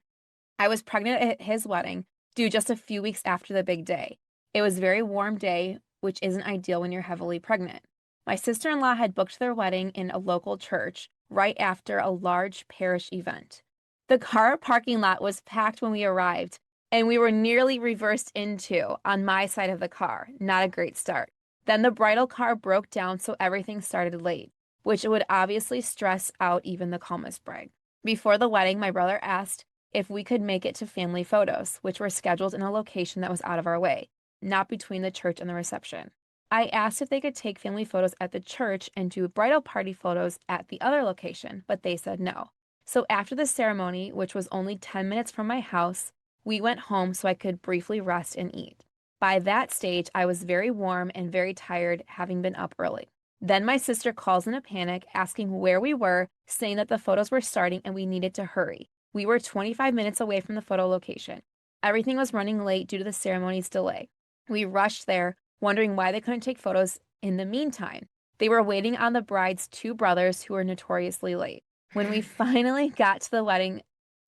I was pregnant at his wedding, due just a few weeks after the big day. It was a very warm day, which isn't ideal when you're heavily pregnant. My sister-in-law had booked their wedding in a local church right after a large parish event. The car parking lot was packed when we arrived, and we were nearly reversed into on my side of the car. Not a great start. Then the bridal car broke down, so everything started late, which would obviously stress out even the calmest bride. Before the wedding, my brother asked if we could make it to family photos, which were scheduled in a location that was out of our way, not between the church and the reception. I asked if they could take family photos at the church and do bridal party photos at the other location, but they said no. So after the ceremony, which was only 10 minutes from my house, we went home so I could briefly rest and eat. By that stage, I was very warm and very tired, having been up early. Then my sister calls in a panic, asking where we were, saying that the photos were starting and we needed to hurry. We were 25 minutes away from the photo location. Everything was running late due to the ceremony's delay. We rushed there, wondering why they couldn't take photos in the meantime. They were waiting on the bride's two brothers who were notoriously late. When we finally got to the wedding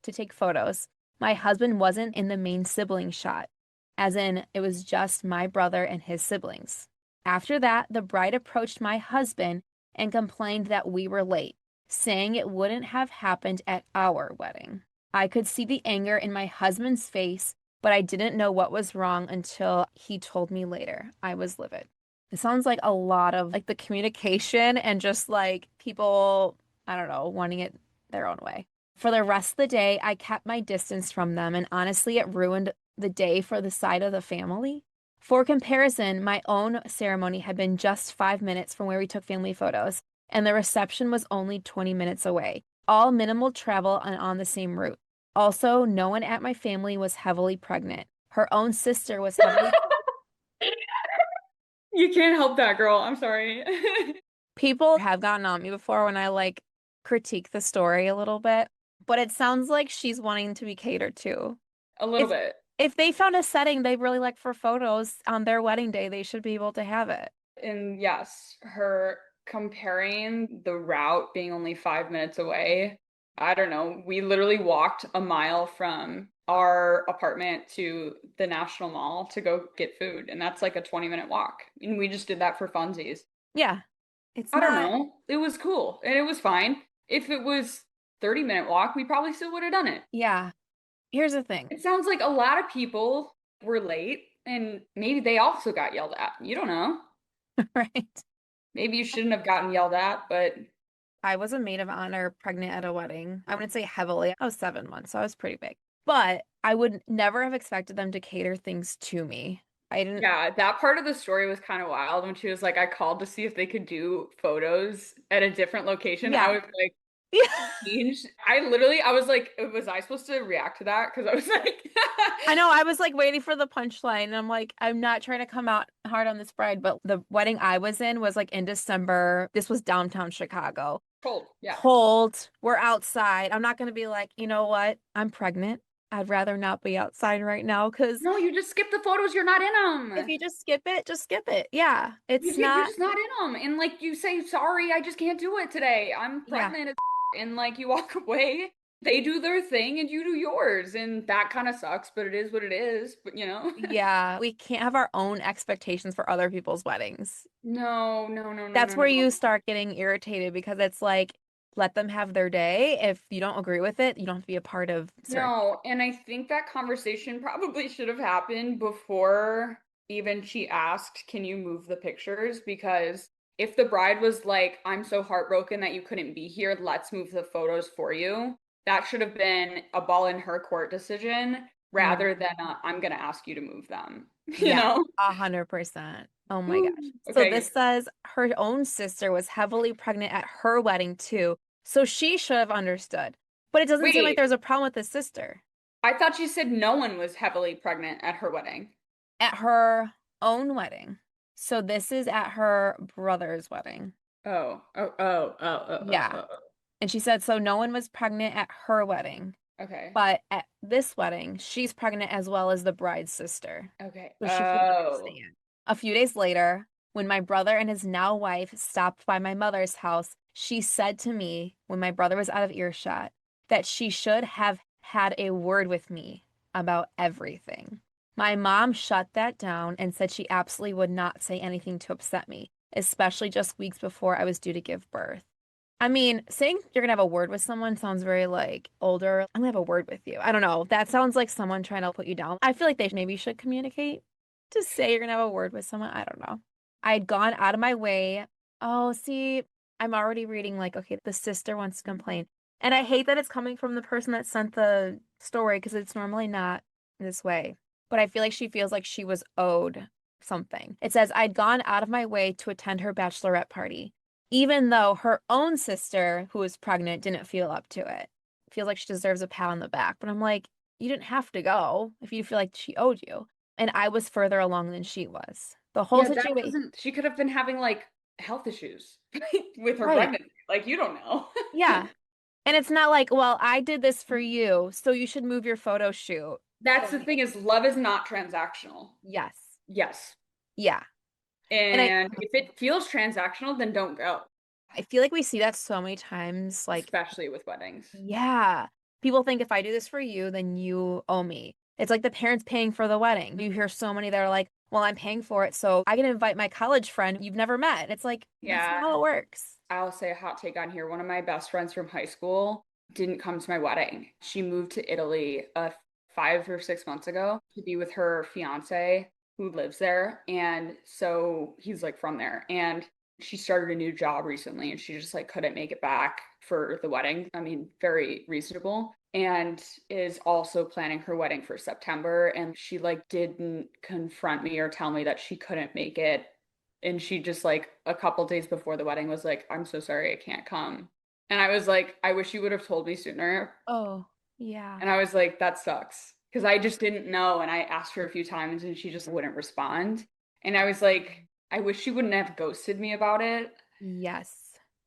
to take photos, my husband wasn't in the main sibling shot, as in it was just my brother and his siblings. After that, the bride approached my husband and complained that we were late, saying it wouldn't have happened at our wedding. I could see the anger in my husband's face, but I didn't know what was wrong until he told me later. I was livid. It sounds like a lot of like the communication and just like people, I don't know, wanting it their own way. For the rest of the day, I kept my distance from them, and honestly, it ruined the day for the side of the family. For comparison, my own ceremony had been just 5 minutes from where we took family photos, and the reception was only 20 minutes away, all minimal travel and on the same route. Also, no one at my family was heavily pregnant. Her own sister was heavily... You can't help that, girl. I'm sorry. People have gotten on me before when I like critique the story a little bit, but it sounds like she's wanting to be catered to. A little bit. If they found a setting they really like for photos on their wedding day, they should be able to have it. And yes, her comparing the route being only 5 minutes away. I don't know. We literally walked a mile from our apartment to the National Mall to go get food, and that's like a 20-minute walk. And we just did that for funsies. Yeah. I don't know. It was cool, and it was fine. If it was 30-minute walk, we probably still would have done it. Yeah. Here's the thing. It sounds like a lot of people were late, and maybe they also got yelled at. You don't know. Right. Maybe you shouldn't have gotten yelled at, but I was a maid of honor pregnant at a wedding. I wouldn't say heavily. I was 7 months, so I was pretty big. But I would never have expected them to cater things to me. I didn't. Yeah, that part of the story was kind of wild when she was like, I called to see if they could do photos at a different location. Yeah. I was like, changed. I was like, was I supposed to react to that? Because I was like, I know, I was like waiting for the punchline, and I'm like, I'm not trying to come out hard on this bride, but the wedding I was in was like in December. This was downtown Chicago. cold. Yeah. Cold. We're outside. I'm not going to be like, you know what? I'm pregnant. I'd rather not be outside right now because No, you just skip the photos. You're not in if them. you just skip it, just skip it. Yeah, it's You're not. just not in them. And like you say, sorry, I just can't do it today. I'm Yeah. pregnant. And like you walk away. They do their thing and you do yours. And that kind of sucks, but it is what it is. But you know, Yeah, we can't have our own expectations for other people's weddings. no, no, no, no, That's no, where no. you start getting irritated because it's like, let them have their day. If you don't agree with it, you don't have to be a part of certain. No, and I think that conversation probably should have happened before even she asked, "Can you move the pictures?" Because if the bride was like, "I'm so heartbroken that you couldn't be here, let's move the photos for you," that should have been a ball in her court decision Mm, rather than I'm gonna ask you to move them. You yeah, know? 100%. Oh my gosh. So Okay. this says her own sister was heavily pregnant at her wedding too. So she should have understood. But it doesn't seem like Wait, there's a problem with the sister I thought she said no one was heavily pregnant at her wedding. at her own wedding. So this is at her brother's wedding. Oh, oh, oh, oh, oh, oh, Yeah. oh. Oh. And she said, so no one was pregnant at her wedding. Okay. But at this wedding, she's pregnant as well as the bride's sister. Okay. So she should Oh. understand. A few days later, when my brother and his now wife stopped by my mother's house, she said to me, when my brother was out of earshot, that she should have had a word with me about everything. My mom shut that down and said she absolutely would not say anything to upset me, especially just weeks before I was due to give birth. I mean, saying you're gonna have a word with someone sounds very like older. I'm gonna have a word with you. I don't know. That sounds like someone trying to put you down. I feel like they maybe should communicate to say you're gonna have a word with someone. I don't know. I had gone out of my way. Oh, see, I'm already reading like, okay, the sister wants to complain. And I hate that it's coming from the person that sent the story because it's normally not this way. But I feel like she feels like she was owed something. It says, I'd gone out of my way to attend her bachelorette party even though her own sister, who was pregnant, didn't feel up to it. Feels like she deserves a pat on the back. But I'm like, you didn't have to go if you feel like she owed you. And I was further along than she was. The whole Yeah, that situation, doesn't, she could have been having like health issues with her right? pregnancy. Like, you don't know. Yeah. And it's not like, well, I did this for you, so you should move your photo shoot That's for the me. thing is love is not transactional. Yes. Yes. Yeah. And And if it feels transactional, then don't go, I feel like we see that so many times. Like, especially with weddings. yeah. People think if I do this for you, then you owe me. It's like the parents paying for the wedding. You hear so many that are like, well, I'm paying for it, so I can invite my college friend you've never met. It's like, that's not Yeah, how it works. I'll say a hot take on here. One of my best friends from high school didn't come to my wedding. She moved to Italy 5 or 6 months ago to be with her fiance who lives there. And so he's like from there. And she started a new job recently and she just like couldn't make it back for the wedding. I mean, very reasonable. And is also planning her wedding for September. And she like didn't confront me or tell me that she couldn't make it, and she just like a couple days before the wedding was like, I'm so sorry, I can't come. And I was like, I wish you would have told me sooner. Oh, yeah. And I was like, that sucks. Because I just didn't know. And I asked her a few times and she just wouldn't respond. And I was like, I wish she wouldn't have ghosted me about it. Yes.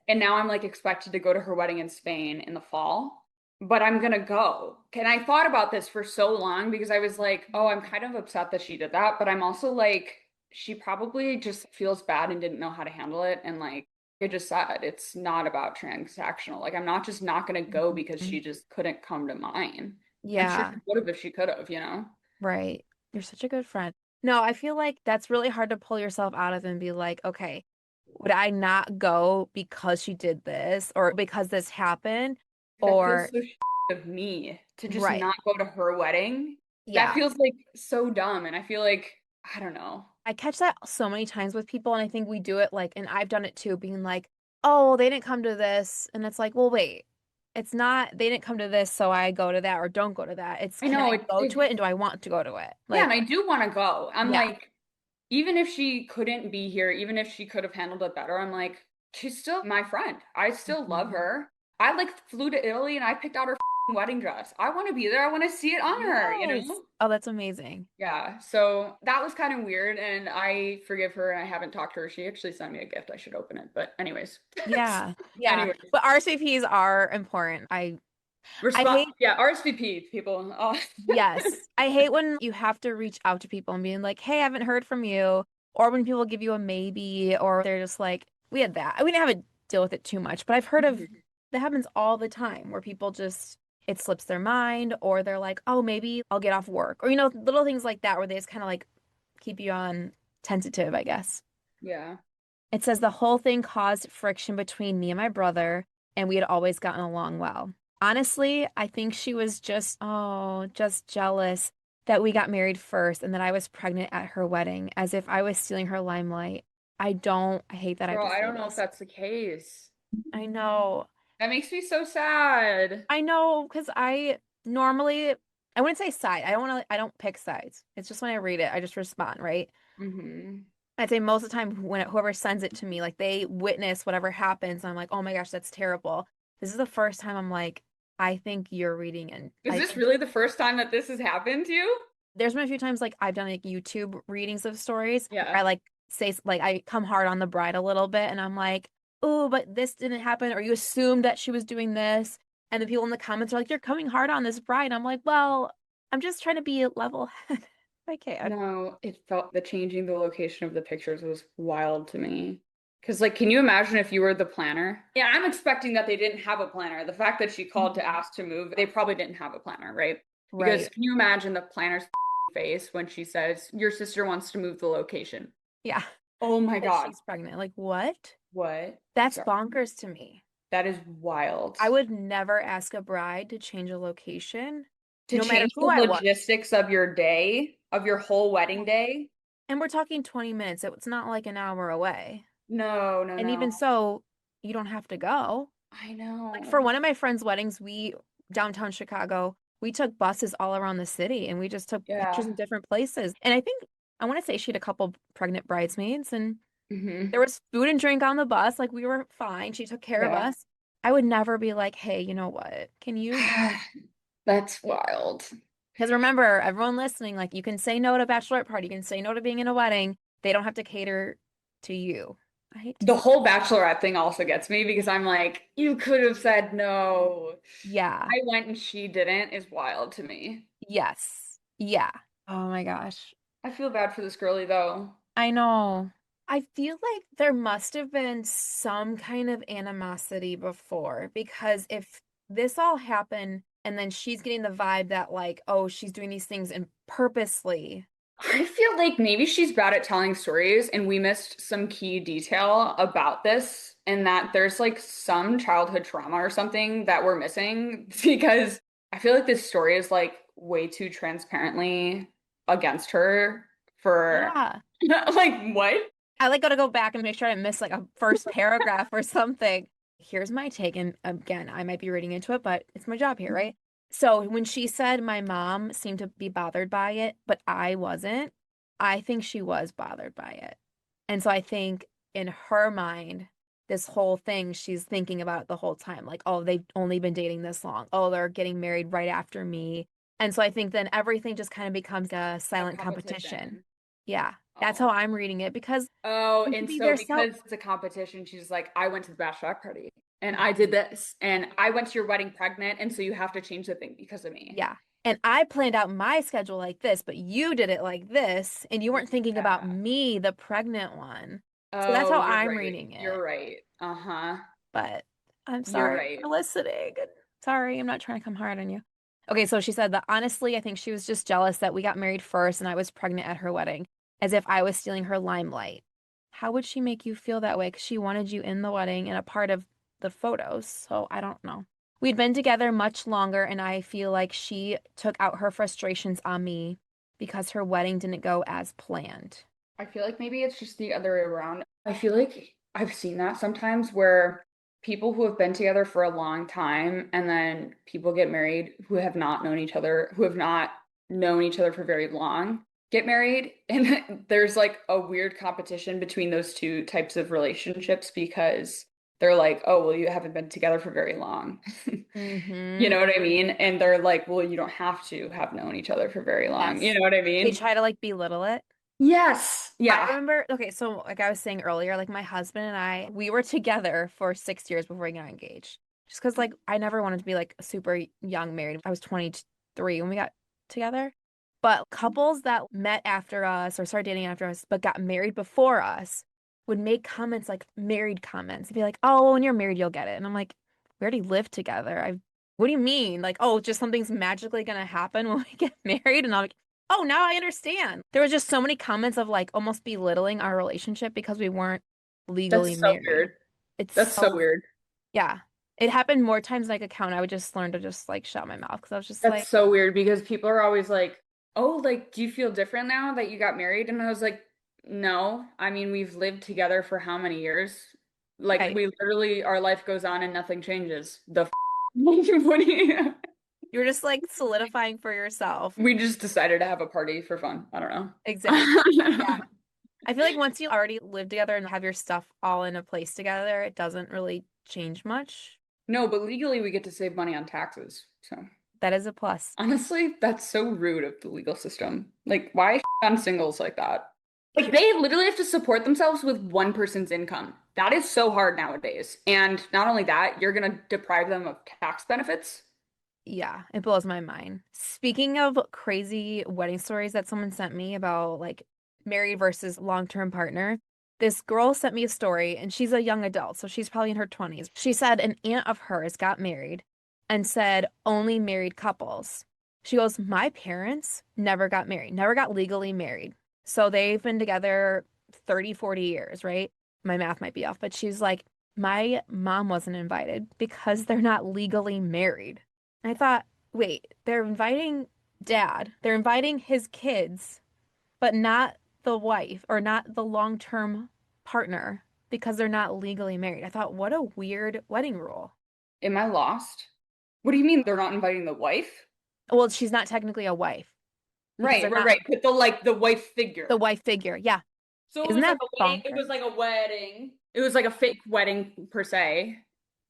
And now I'm like expected to go to her wedding in Spain in the fall, but I'm gonna go. And I thought about this for so long because I was like, oh, I'm kind of upset that she did that, but I'm also like, she probably just feels bad and didn't know how to handle it. And like I just said, it's not about transactional. Like I'm not just not gonna go because Mhm. she just couldn't come to mine. I'm sure Yeah, she would have if she could have, you know? right. You're such a good friend. No, I feel like that's really hard to pull yourself out of and be like, okay, would I not go because she did this or because this happened? That feels Or, so of me to just right. not go to her wedding. That Yeah. feels like so dumb. And I feel like, I don't know. I catch that so many times with people, and I think we do it like, and I've done it too, being like, oh, well, they didn't come to this. And it's like, well, wait, it's not, they didn't come to this, so I go to that or don't go to that. It's, I can know I it, go to it it and do I want to go to it? yeah, and Like, I do want to go. I'm yeah. like, even if she couldn't be here, even if she could have handled it better, I'm like, she's still my friend. I still love Mhm. her. I like flew to Italy and I picked out her wedding dress. I want to be there. I want to see it on her, you Yes. know? Oh, that's amazing. Yeah, so that was kind of weird, and I forgive her, and I haven't talked to her. She actually sent me a gift. I should open it, but anyways, Yeah. Yeah. anyways, But RSVPs are important. I respond. hate, Yeah, RSVP people. Oh. yes. I hate when you have to reach out to people and being like, "Hey, I haven't heard from you." Or when people give you a maybe or they're just like, "We had that." We didn't have to deal with it too much, but I've heard of that happens all the time where people just it slips their mind or they're like, "Oh, maybe I'll get off work." Or little things like that where they just kind of like keep you on tentative, I guess. Yeah. It says the whole thing caused friction between me and my brother, and we had always gotten along well. Honestly, I think she was just jealous that we got married first and that I was pregnant at her wedding, as if I was stealing her limelight. I hate that I have Girl, to I say don't know if this. that's the case. I know. That makes me so sad. I know, because I normally, I wouldn't say side. I don't pick sides. It's just when I read it, I just respond, right? Hmm. I'd say most of the time when whoever sends it to me, like they witness whatever happens, and I'm like, oh my gosh, that's terrible. This is the first time I'm like, I think you're reading, and Is this really the first time that this has happened to you? there's been a few times like I've done like YouTube readings of stories where Yeah. I like say like I come hard on the bride a little bit, and I'm like, oh, but this didn't happen, or you assumed that she was doing this, and the people in the comments are like, you're coming hard on this bride. I'm like, well, I'm just trying to be level headed. I can't. No, it felt the changing the location of the pictures was wild to me. Because, like, can you imagine if you were the planner? Yeah, I'm expecting that they didn't have a planner. The fact that she called to Mhm. ask to move, they probably didn't have a planner, right? Because Right. can you imagine the planner's face when she says, your sister wants to move the location? Yeah. Oh my That God. she's pregnant. Like, what? What? That's Sorry. bonkers to me. That is wild. I would never ask a bride to change a location, To no matter change the who I was. logistics of your day, of your whole wedding day? And we're talking 20 minutes. It's not like an hour away. No, no, And even no. so, you don't have to go. I Like for know. one of my friends' weddings, downtown Chicago, we took buses all around the city and we just took pictures Yeah. in different places. And I think I want to say she had a couple pregnant bridesmaids and Hmm. there was food and drink on the bus. Like we were fine. She took care of Yeah. us. I would never be like, hey, you know what? Can you That's wild. Because remember, everyone listening, like you can say no to a bachelorette party, you can say no to being in a wedding. They don't have to cater to you. I hate to The say, whole bachelorette thing also gets me because I'm like, you could have said no. yeah, I went and she didn't is wild to me. yes, yeah. Oh my gosh. I feel bad for this girlie though. I know. I feel like there must have been some kind of animosity before because if this all happened and then she's getting the vibe that like, oh, she's doing these things and purposely. I feel like maybe she's bad at telling stories and we missed some key detail about this and that there's like some childhood trauma or something that we're missing because I feel like this story is like way too transparently against her for Yeah. like what? I like gotta go back and make sure I didn't miss like a first paragraph or something. Here's my take, and again, I might be reading into it, but it's my job here, right? So when she said my mom seemed to be bothered by it, but I wasn't, I think she was bothered by it. And so I think in her mind, this whole thing she's thinking about it the whole time, like, oh, they've only been dating this long. Oh, they're getting married right after me. And so I think then everything just kind of becomes a A silent competition. competition. Yeah, that's how Oh. I'm reading it because Oh, and maybe so they're so because it's a competition, she's like, I went to the bachelorette party and I did this and I went to your wedding pregnant, and so you have to change the thing because of me. yeah. And I planned out my schedule like this, but you did it like this, and you weren't thinking about Yeah. me, the pregnant one. So that's Oh, how you're I'm right. reading it. You're right. Uh-huh. But I'm You're sorry right. for listening. Sorry, I'm not trying to come hard on you. Okay, so she said that honestly, I think she was just jealous that we got married first and I was pregnant at her wedding, as if I was stealing her limelight. How would she make you feel that way? Because she wanted you in the wedding and a part of the photos. So I don't know. We'd been together much longer, and I feel like she took out her frustrations on me because her wedding didn't go as planned. I feel like maybe it's just the other way around. I feel like I've seen that sometimes where people who have been together for a long time and then people get married who have not known each other, who have not known each other for very long, get married. And there's like a weird competition between those two types of relationships because they're like, oh, well, you haven't been together for very long. You Mm-hmm. know what I mean? And they're like, well, you don't have to have known each other for very long. You Yes. know what I They mean? try to like belittle it. Yes. I Yeah. remember, okay, so like I was saying earlier, like my husband and I, we were together for 6 years before we got engaged. Just because like I never wanted to be like super young married. I was 23 when we got together. But couples that met after us or started dating after us, but got married before us would make comments like married comments. They'd be like, oh, well, when you're married, you'll get it. And I'm like, we already live together. What do you mean? Like, oh, just something's magically gonna happen when we get married? And I'm like, oh, now I understand. There was just so many comments of like almost belittling our relationship because we weren't legally That's so married. weird. It's That's so so, weird. yeah. It happened more times than I could count. I would just learn to just like shut my mouth because I was just That's like, so weird because people are always like, oh, like, do you feel different now that you got married? And I was like, no. I mean, we've lived together for how many years? Like, right. we literally, our life goes on and nothing changes. The f what do you- You're just like solidifying for yourself. We just decided to have a party for fun. I don't Exactly. Yeah. know. I feel like once you already live together and have your stuff all in a place together, it doesn't really change much. No, but legally we get to save money on taxes. So That is a plus. honestly, that's so rude of the legal system. Like, why on singles like that? Like, they literally have to support themselves with one person's income. That is so hard nowadays. And not only that, you're gonna deprive them of tax benefits. Yeah, it blows my mind. Speaking of crazy wedding stories that someone sent me about like married versus long-term partner, this girl sent me a story and she's a young adult, so she's probably in her 20s. She said an aunt of hers got married and said only married couples. She goes, my parents never got married, never got legally married. So they've been together 30, 40 years, right? My math might be off, but she's like, my mom wasn't invited because they're not legally married. I thought, wait, they're inviting dad, they're inviting his kids, but not the wife or not the long-term partner because they're not legally married. I thought, what a weird wedding rule. Am I lost? What do you mean they're not inviting the wife? Well, she's not technically a wife because Right, they're right, not right. But the like the wife the figure. wife figure. Yeah. So it Isn't was like that a wedding. It bonkers? was like a wedding. It was like a fake wedding per se,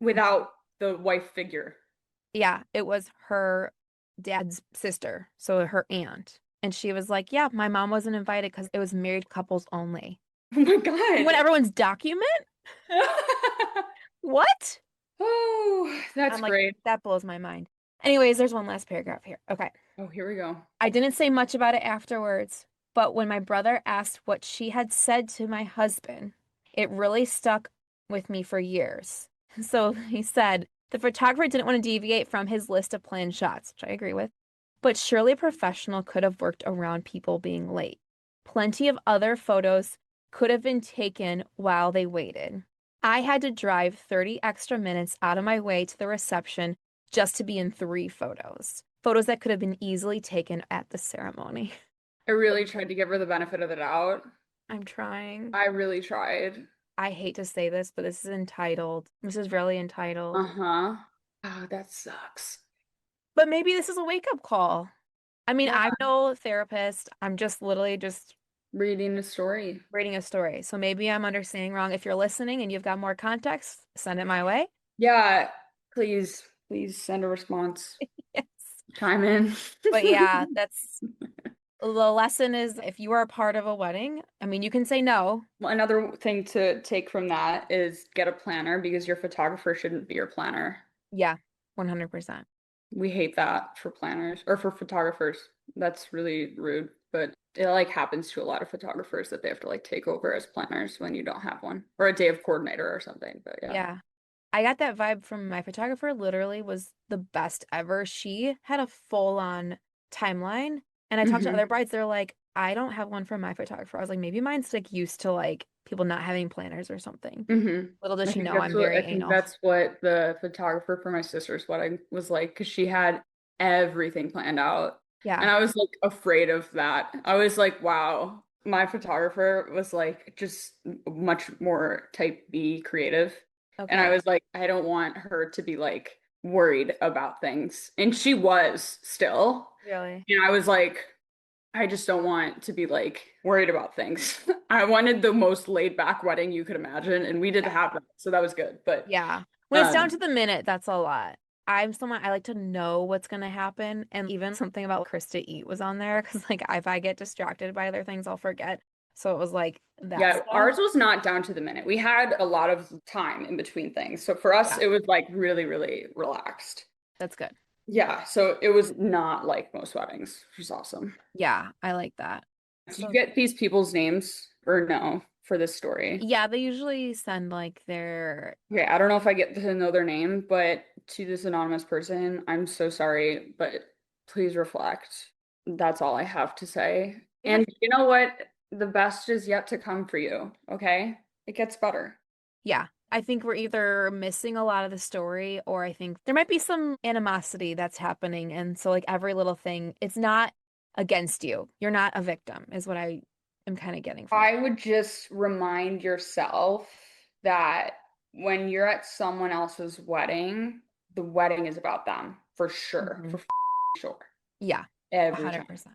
without the wife figure. Yeah, it was her dad's sister, so her aunt. And she was like, yeah, my mom wasn't invited because it was married couples only. Oh my You want God. everyone's document? What? Oh, that's I'm like, great. that blows my mind. Anyways, there's one last paragraph here. Okay. Oh, here we go. I didn't say much about it afterwards, but when my brother asked what she had said to my husband, it really stuck with me for years. So he said the photographer didn't want to deviate from his list of planned shots, which I agree with, but surely a professional could have worked around people being late. Plenty of other photos could have been taken while they waited. I had to drive 30 extra minutes out of my way to the reception just to be in 3 photos. Photos that could have been easily taken at the ceremony. I really tried to give her the benefit of the doubt. I'm trying. I really tried. I hate to say this, but this is entitled. This is really entitled. Uh-huh. Oh, that sucks. But maybe this is a wake-up call. I mean, Yeah, I'm no therapist. I'm just literally just reading the story. reading a story. So maybe I'm understanding wrong. If you're listening and you've got more context, send it my way. Yeah, please, please send a response. Yes. Chime in. But yeah, that's the lesson is if you are a part of a wedding, I mean, you can say no. Well, another thing to take from that is get a planner because your photographer shouldn't be your planner. Yeah, 100%. We hate that for planners or for photographers. That's really rude, but it like happens to a lot of photographers that they have to like take over as planners when you don't have one or a day of coordinator or something. But yeah. Yeah. I got that vibe from my photographer, literally was the best ever. She had a full-on timeline. And I talked to Hmm. other brides, they're like, I don't have one from my photographer. I was like, maybe mine's like used to like people not having planners or something. Hmm. Little does she know I'm very I think anal. that's what the photographer for my sister's wedding was like because she had everything planned out. Yeah. And I was like afraid of that. I was like, wow. My photographer was like just much more type B creative. And I Okay. was like, I don't want her to be like worried about things. And she was still. Really? And I was like, I just don't want to be like worried about things. I wanted the most laid back wedding you could imagine, and we did Yeah. have that, so that was good. But Yeah. When it's down um, to the minute, that's a lot. I'm someone I like to know what's gonna happen, and even something about Christa eat was on there because like if I get distracted by other things, I'll forget. So it was like that yeah, stuff. ours was not down to the minute. We had a lot of time in between things. So for us, Yeah, it was like really, really relaxed. that's good. Yeah, so it was not like most weddings, which is awesome. Yeah, I like that. Did you So get these people's names or no for this story? yeah, they usually send like their Okay, I don't know if I get to know their name, but to this anonymous person, I'm so sorry, but please reflect. That's all I have to say. yeah, And you know what? The best is yet to come for you, okay? It gets better. yeah. I think we're either missing a lot of the story or I think there might be some animosity that's happening. And so like every little thing, it's not against you. You're not a victim, is what I am kind of getting from it. I would just remind yourself that when you're at someone else's wedding, the wedding is about them for sure, Mhm. for sure, Yeah, every time. 100%.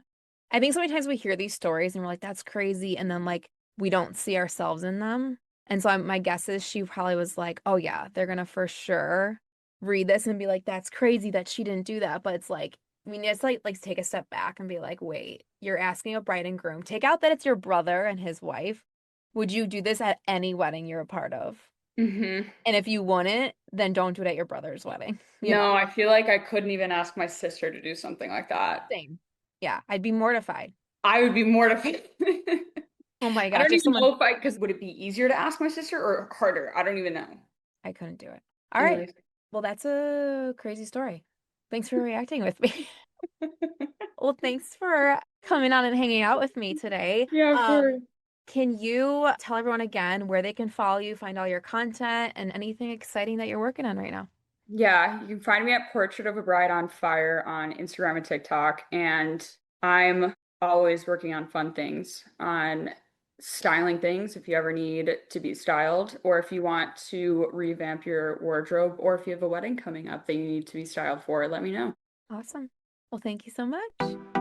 I think so many times we hear these stories and we're like, that's crazy. And then like we don't see ourselves in them. And so my guess is she probably was like, oh yeah, they're gonna for sure read this and be like, that's crazy that she didn't do that. But it's like, I mean, it's like take a step back and be like, wait, you're asking a bride and groom. Take out that it's your brother and his wife. Would you do this at any wedding you're a part of? Hmm. And if you wouldn't, then don't do it at your brother's wedding. You know? No, I feel like I couldn't even ask my sister to do something like that. Same. Yeah, I'd be mortified. I would be mortified. Oh my I gosh, don't if even someone know if I, because would it be easier to ask my sister or harder? I don't even know. I couldn't do it. All right. Anyways. Well, that's a crazy story. Thanks for reacting with me. Well, thanks for coming on and hanging out with me today. Yeah, of course. Can you tell everyone again where they can follow you, find all your content, and anything exciting that you're working on right now? Yeah, you can find me at Portrait of a Bride on Fire on Instagram and TikTok. And I'm always working on fun things, on styling things if you ever need to be styled, or if you want to revamp your wardrobe, or if you have a wedding coming up that you need to be styled for, let me know. Awesome. Well, thank you so much.